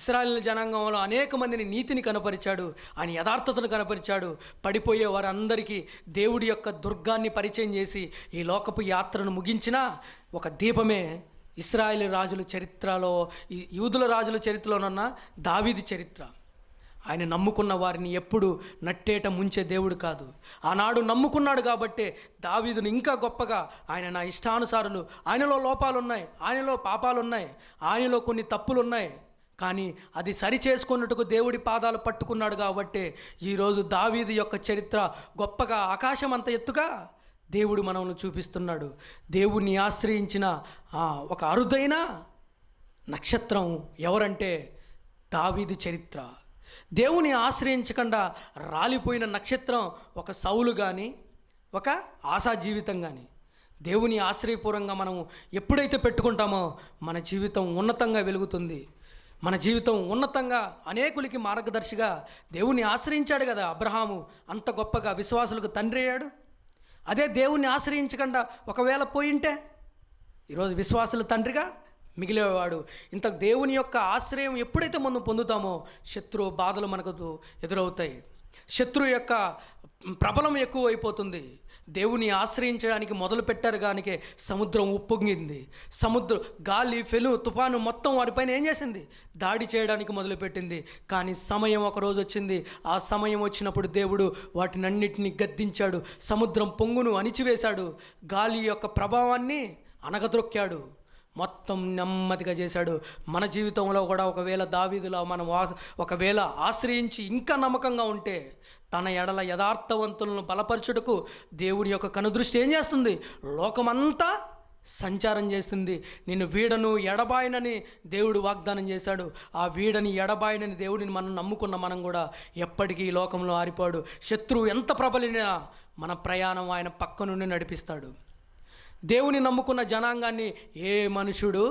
ఇశ్రాయేలు జనాంగంలో అనేక మందిని నీతిని కనపరిచాడు, ఆయన యథార్థతను కనపరిచాడు. పడిపోయే వారందరికీ దేవుడి యొక్క దుర్గాన్ని పరిచయం చేసి ఈ లోకపు యాత్రను ముగించిన ఒక దీపమే ఇశ్రాయేలు రాజుల చరిత్రలో, ఈ యూదుల రాజుల చరిత్రలోనున్న దావీదు చరిత్ర. ఆయన నమ్ముకున్న వారిని ఎప్పుడు నట్టేట ముంచే దేవుడు కాదు. ఆనాడు నమ్ముకున్నాడు కాబట్టే దావీదును ఇంకా గొప్పగా, ఆయన నా ఇష్టానుసారులు, ఆయనలో లోపాలు ఉన్నాయి, ఆయనలో పాపాలు ఉన్నాయి, ఆయనలో కొన్ని తప్పులు ఉన్నాయి, కానీ అది సరి చేసుకున్నట్టుకు దేవుడి పాదాలు పట్టుకున్నాడు కాబట్టే ఈరోజు దావీదు యొక్క చరిత్ర గొప్పగా ఆకాశం అంత ఎత్తుగా దేవుడు మనల్ని చూపిస్తున్నాడు. దేవుణ్ణి ఆశ్రయించిన ఒక అరుదైన నక్షత్రం ఎవరంటే దావీదు చరిత్ర. దేవుని ఆశ్రయించకుండా రాలిపోయిన నక్షత్రం ఒక సౌలు కానీ, ఒక ఆశా జీవితం కానీ. దేవుని ఆశ్రయపూర్వంగా మనం ఎప్పుడైతే పెట్టుకుంటామో మన జీవితం ఉన్నతంగా వెలుగుతుంది. మన జీవితం ఉన్నతంగా అనేకులకి మార్గదర్శిగా దేవుని ఆశ్రయించాడు కదా అబ్రహాము, అంత గొప్పగా విశ్వాసులకు తండ్రి అయ్యాడు. అదే దేవుణ్ణి ఆశ్రయించకుండా ఒకవేళ పోయింటే ఈరోజు విశ్వాసుల తండ్రిగా మిగిలేవాడు. ఇంత దేవుని యొక్క ఆశ్రయం ఎప్పుడైతే మనం పొందుతామో శత్రు బాధలు మనకు ఎదురవుతాయి, శత్రువు యొక్క ప్రబలం ఎక్కువ అయిపోతుంది. దేవుని ఆశ్రయించడానికి మొదలు పెట్టారు కానీ సముద్రం ఉప్పొంగింది. గాలి, ఫెలు, తుఫాను మొత్తం వారిపైన ఏం చేసింది? దాడి చేయడానికి మొదలుపెట్టింది. కానీ సమయం ఒకరోజు వచ్చింది. ఆ సమయం వచ్చినప్పుడు దేవుడు వాటినన్నిటిని గద్దించాడు. సముద్రం పొంగును అణిచివేశాడు. గాలి యొక్క ప్రభావాన్ని అణగద్రొక్కాడు. మొత్తం నెమ్మదిగా చేశాడు. మన జీవితంలో కూడా ఒకవేళ దావీదులా మనం ఒకవేళ ఆశ్రయించి ఇంకా నమ్మకంగా ఉంటే తన ఎడల యథార్థవంతులను బలపరచుటకు దేవుని యొక్క కనుదృష్టి ఏం చేస్తుంది? లోకమంతా సంచారం చేస్తుంది. నిన్ను వీడను ఎడబాయనని దేవుడు వాగ్దానం చేశాడు. ఆ వీడని ఎడబాయనని దేవుడిని మనం నమ్ముకున్న మనం కూడా ఎప్పటికీ ఈ లోకంలో ఆరిపోడు. శత్రువు ఎంత ప్రబలినా మన ప్రయాణం ఆయన పక్క నుండి నడిపిస్తాడు. దేవుని నమ్ముకున్న జనాంగాన్ని ఏ మనుషుడు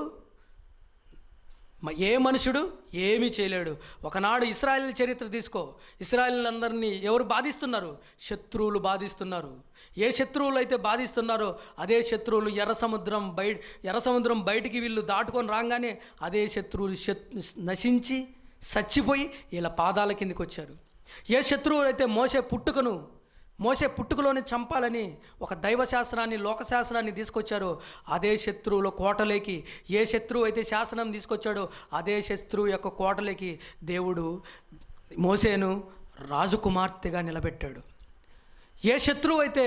ఏమీ చేయలేడు. ఒకనాడు ఇశ్రాయేల్ చరిత్ర తీసుకో. ఇశ్రాయేలీలందరినీ ఎవరు బాధిస్తున్నారు? శత్రువులు బాధిస్తున్నారు. ఏ శత్రువులు అయితే బాధిస్తున్నారో అదే శత్రువులు ఎర్ర సముద్రం బయటికి వీళ్ళు దాటుకొని రాగానే అదే శత్రువులు నశించి చచ్చిపోయి వీళ్ళ పాదాల కిందకి వచ్చారు. ఏ శత్రువులు అయితే మోసే పుట్టుకలోనే చంపాలని ఒక దైవశాస్త్రాన్ని, లోకశాస్త్రాన్ని తీసుకొచ్చారో అదే శత్రువుల కోటలోకి, ఏ శత్రువు అయితే శాసనం తీసుకొచ్చాడో అదే శత్రువు యొక్క కోటలోకి దేవుడు మోసేను రాజకుమార్తెగా నిలబెట్టాడు. ఏ శత్రువు అయితే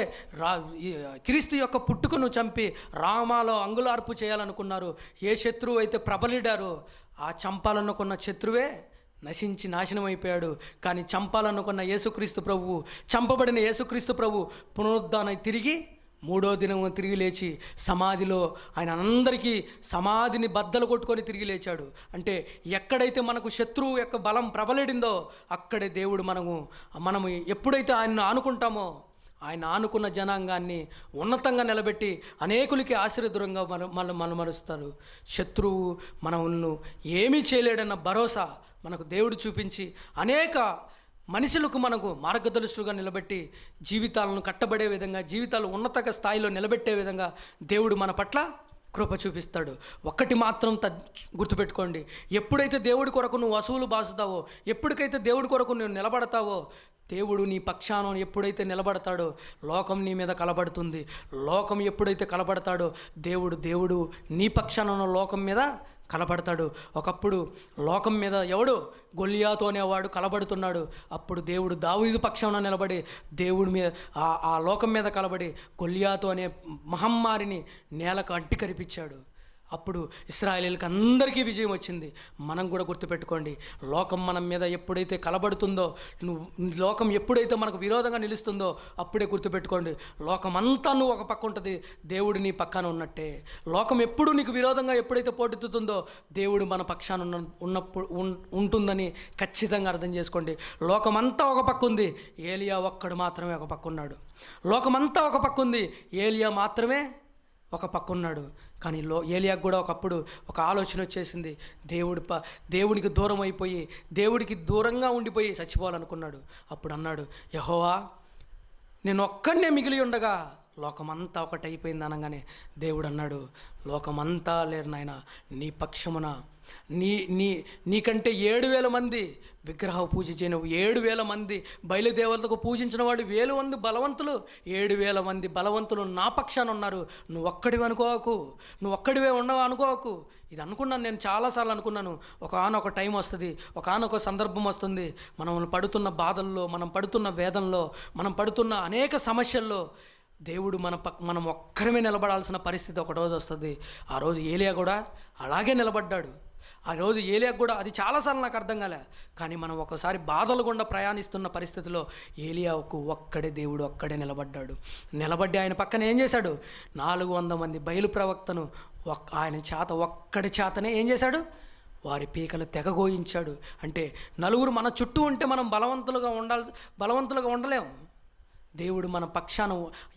క్రీస్తు యొక్క పుట్టుకను చంపి రామాలో అంగుళార్పు చేయాలనుకున్నారు, ఏ శత్రువు అయితే ప్రబలిడారో ఆ చంపాలనుకున్న శత్రువే నశించి నాశనం అయిపోయాడు. కానీ చంపాలనుకున్న యేసుక్రీస్తు ప్రభువు, చంపబడిన యేసుక్రీస్తు ప్రభు పునరుద్ధానం తిరిగి 3వ దినం తిరిగి లేచి సమాధిలో ఆయన అందరికీ సమాధిని బద్దలు కొట్టుకొని తిరిగి లేచాడు. అంటే ఎక్కడైతే మనకు శత్రువు యొక్క బలం ప్రబలిడిందో అక్కడే దేవుడు మనము ఎప్పుడైతే ఆయన్ను ఆనుకుంటామో ఆయన ఆనుకున్న జనాంగాన్ని ఉన్నతంగా నిలబెట్టి అనేకులకి ఆశీర్వదరంగా మలుస్తారు. శత్రువు మనల్ని ఏమీ చేయలేడన్న భరోసా మనకు దేవుడు చూపించి అనేక మనుషులకు మనకు మార్గదర్శులుగా నిలబెట్టి జీవితాలను కట్టబడే విధంగా, జీవితాలు ఉన్నత స్థాయిలో నిలబెట్టే విధంగా దేవుడు మన పట్ల కృప చూపిస్తాడు. ఒక్కటి మాత్రం గుర్తుపెట్టుకోండి, ఎప్పుడైతే దేవుడి కొరకు నువ్వు వసూలు బాసుతావో, ఎప్పటికైతే దేవుడి కొరకు నువ్వు నిలబడతావో, దేవుడు నీ పక్షాన ఎప్పుడైతే నిలబడతాడో లోకం నీ మీద కలబడుతుంది. లోకం ఎప్పుడైతే కలబడతాడో దేవుడు నీ పక్షాన లోకం మీద కలబడతాడు. ఒకప్పుడు లోకం మీద ఎవడు? గొల్లియాతు అనేవాడు కలబడుతున్నాడు. అప్పుడు దేవుడు దావీదు పక్షాన నిలబడి దేవుడి మీద ఆ లోకం మీద కలబడి గొల్లియాతు అనే మహమ్మారిని నేలకు అంటి కరిపించాడు. అప్పుడు ఇశ్రాయేలీయులకి అందరికీ విజయం వచ్చింది. మనం కూడా గుర్తుపెట్టుకోండి, లోకం మనం మీద ఎప్పుడైతే కలబడుతుందో, లోకం ఎప్పుడైతే మనకు విరోధంగా నిలుస్తుందో అప్పుడే గుర్తుపెట్టుకోండి, లోకమంతా నువ్వు ఒక పక్క ఉంటుంది, దేవుడు నీ పక్కన ఉన్నట్టే. లోకం ఎప్పుడు నీకు విరోధంగా ఎప్పుడైతే పోటెత్తుతుందో దేవుడు మన పక్షాన ఉన్నప్పుడు ఉంటుందని ఖచ్చితంగా అర్థం చేసుకోండి. లోకమంతా ఒక పక్క ఉంది, ఏలియా ఒక్కడు మాత్రమే ఒక పక్క ఉన్నాడు. లోకమంతా ఒక పక్క ఉంది, ఏలియా మాత్రమే ఒక పక్క ఉన్నాడు. కానీ ఏలియాకు కూడా ఒకప్పుడు ఒక ఆలోచన వచ్చేసింది. దేవుడికి దూరం అయిపోయి, దేవుడికి దూరంగా ఉండిపోయి చచ్చిపోవాలనుకున్నాడు. అప్పుడు అన్నాడు, యెహోవా నేను ఒక్కడినే మిగిలి ఉండగా లోకమంతా ఒకటైపోయింది అనగానే దేవుడు అన్నాడు, లోకమంతా లేరు నాయన, నీ పక్షమున నీకంటే 7,000 మంది విగ్రహ పూజ చేయను, 7,000 మంది బయలుదేవతలకు పూజించిన వాడు 1,000 మంది బలవంతులు, 7,000 మంది బలవంతులు నా పక్షాన ఉన్నారు. నువ్వు ఒక్కడివి అనుకోకు, నువ్వు ఒక్కడివే ఉండవు అనుకోకు. ఇది అనుకున్నాను, నేను చాలాసార్లు అనుకున్నాను. ఒకనొక టైం వస్తుంది, ఒకనొక సందర్భం వస్తుంది, మనం పడుతున్న బాధల్లో, మనం పడుతున్న వేదనలో, మనం పడుతున్న అనేక సమస్యల్లో దేవుడు మనం ఒక్కరమే నిలబడాల్సిన పరిస్థితి ఒకరోజు వస్తుంది. ఆ రోజు ఏలియా కూడా అలాగే నిలబడ్డాడు. ఆ రోజు ఏలియాకు కూడా అది చాలాసార్లు నాకు అర్థం కాలే. కానీ మనం ఒకసారి బాధలు గుండా ప్రయాణిస్తున్న పరిస్థితిలో ఏలియాకు దేవుడు ఒక్కడే నిలబడ్డాడు. నిలబడి ఆయన పక్కన ఏం చేశాడు, 400 మంది బయలు ప్రవక్తను ఆయన ఒక్కడి చేతనే ఏం చేశాడు, వారి పీకలు తెగగోయించాడు. అంటే నలుగురు మన చుట్టూ ఉంటే మనం బలవంతులుగా ఉండలేము. దేవుడు మన పక్షాన,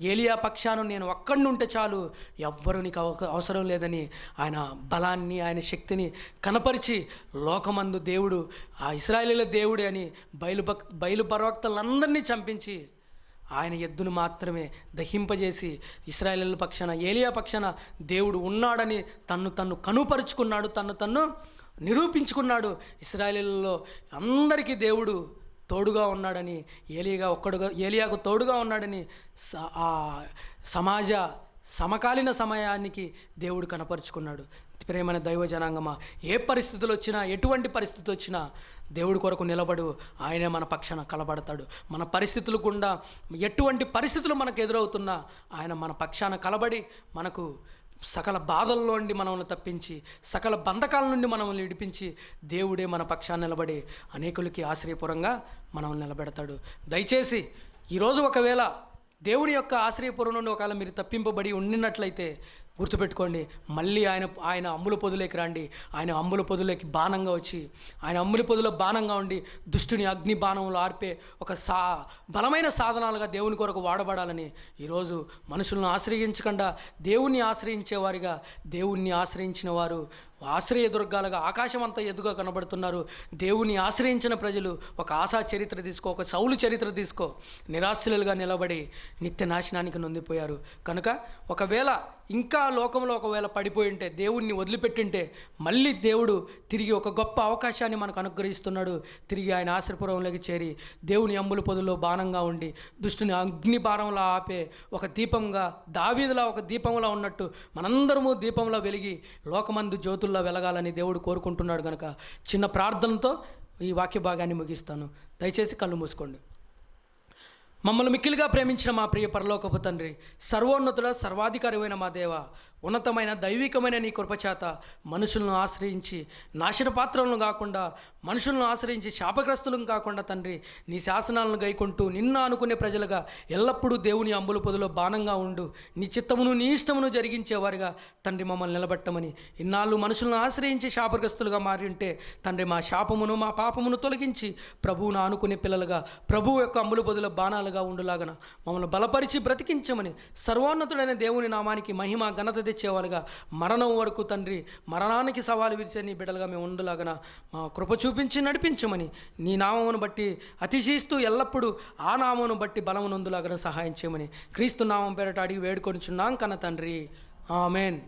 ఏలియా పక్షాన నేను ఒక్కడిని ఉంటే చాలు, ఎవ్వరూ నీకు అవసరం లేదని ఆయన బలాన్ని, ఆయన శక్తిని కనపరిచి లోకమందు దేవుడు ఆ ఇశ్రాయేలీయుల దేవుడే అని బయలు ప్రవక్తలందరినీ చంపించి ఆయన ఎద్దును మాత్రమే దహింపజేసి ఇశ్రాయేలీయుల పక్షాన, ఏలియా పక్షాన దేవుడు ఉన్నాడని తన్ను కనుపరుచుకున్నాడు, తన్ను నిరూపించుకున్నాడు. ఇశ్రాయేలీయులలో అందరికీ దేవుడు తోడుగా ఉన్నాడని, ఏలియాకు తోడుగా ఉన్నాడని ఆ సమకాలీన సమయానికి దేవుడు కనపరుచుకున్నాడు. ప్రేమైన దైవ జనాంగమా, ఏ పరిస్థితులు వచ్చినా, ఎటువంటి పరిస్థితి వచ్చినా దేవుడి కొరకు నిలబడు, ఆయనే మన పక్షాన కలబడతాడు. మన పరిస్థితులు గుండా ఎటువంటి పరిస్థితులు మనకు ఎదురవుతున్నా ఆయన మన పక్షాన కలబడి మనకు సకల బాధల్లో నుండి మనల్ని తప్పించి, సకల బంధకాల నుండి మనల్ని విడిపించి దేవుడే మన పక్షాన్ని నిలబడి అనేకులకి ఆశ్రయపురంగా మనల్ని నిలబెడతాడు. దయచేసి ఈరోజు ఒకవేళ దేవుని యొక్క ఆశ్రయపురం నుండి ఒకవేళ మీరు తప్పింపబడి ఉండినట్లయితే గుర్తుపెట్టుకోండి, మళ్ళీ ఆయన అమ్ముల పొదులోకి రండి. ఆయన అమ్ముల పొదులోకి బాణంగా వచ్చి, ఆయన అమ్ముల పొదులో బాణంగా ఉండి దుష్టుని అగ్ని బాణంలో ఆర్పే ఒక బలమైన సాధనాలుగా దేవుని కొరకు వాడబడాలని ఈరోజు మనుషులను ఆశ్రయించకుండా దేవుణ్ణి ఆశ్రయించేవారిగా, దేవుణ్ణి ఆశ్రయించిన వారు ఆశ్రయ దుర్గాలుగా ఆకాశం అంతా ఎదుగా కనబడుతున్నారు. దేవుని ఆశ్రయించిన ప్రజలు ఒక ఆశా చరిత్ర తీసుకో, ఒక సౌలు చరిత్ర తీసుకో, నిరాశ్రులుగా నిలబడి నిత్య నాశనానికి నొందిపోయారు. కనుక ఒకవేళ ఇంకా లోకంలో ఒకవేళ పడిపోయి ఉంటే, దేవుణ్ణి వదిలిపెట్టింటే, మళ్ళీ దేవుడు తిరిగి ఒక గొప్ప అవకాశాన్ని మనకు అనుగ్రహిస్తున్నాడు. తిరిగి ఆయన ఆశ్రయపురంలోకి చేరి దేవుని అంబుల పొదులో బాణంగా ఉండి దుష్టుని అగ్ని బాణంలో ఆపే ఒక దీపంగా, దావీదులా ఒక దీపంలా ఉన్నట్టు మనందరము దీపంలో వెలిగి లోకమందు జ్యోతుల్లో వెలగాలని దేవుడు కోరుకుంటున్నాడు. కనుక చిన్న ప్రార్థనతో ఈ వాక్య భాగాన్ని ముగిస్తాను. దయచేసి కళ్ళు మూసుకోండి. మమ్మల్ని మిక్కిలిగా ప్రేమించిన మా ప్రియ పరలోకపు తండ్రి, సర్వోన్నతుల సర్వాధికారమైన మా దేవ, ఉన్నతమైన దైవికమైన నీ కృపచేత మనుషులను ఆశ్రయించి నాశన పాత్రలను కాకుండా, మనుషులను ఆశ్రయించి శాపగ్రస్తులను కాకుండా తండ్రి, నీ శాసనాలను గైకుంటూ నిన్ను అనుకునే ప్రజలుగా ఎల్లప్పుడూ దేవుని అంబుల పొదిలో బాణంగా ఉండు, నీ చిత్తమును నీ ఇష్టమును జరిగించేవారుగా తండ్రి మమ్మల్ని నిలబెట్టమని. ఇన్నాళ్ళు మనుషులను ఆశ్రయించి శాపగ్రస్తులుగా మారి ఉంటే తండ్రి, మా శాపమును మా పాపమును తొలగించి ప్రభువును ఆనుకునే పిల్లలుగా, ప్రభువు యొక్క అంబుల పొదిలో బాణాలుగా ఉండులాగన మమ్మల్ని బలపరిచి బ్రతికించమని, సర్వోన్నతుడైన దేవుని నామానికి మహిమ ఘనత తెచ్చేవారుగా, మరణం వరకు తండ్రి మరణానికి సవాలు విరిసే నీ బిడ్డలుగా మేము ఉండలాగన మా కృప చూపించి నడిపించమని, నీ నామమును బట్టి అతిశయిస్తూ ఎల్లప్పుడూ ఆ నామమును బట్టి బలమునందులాగన సహాయం చేయమని క్రీస్తు నామం పేరట అడిగి వేడుకొనిచున్నాం కన్న తండ్రి, ఆమెన్.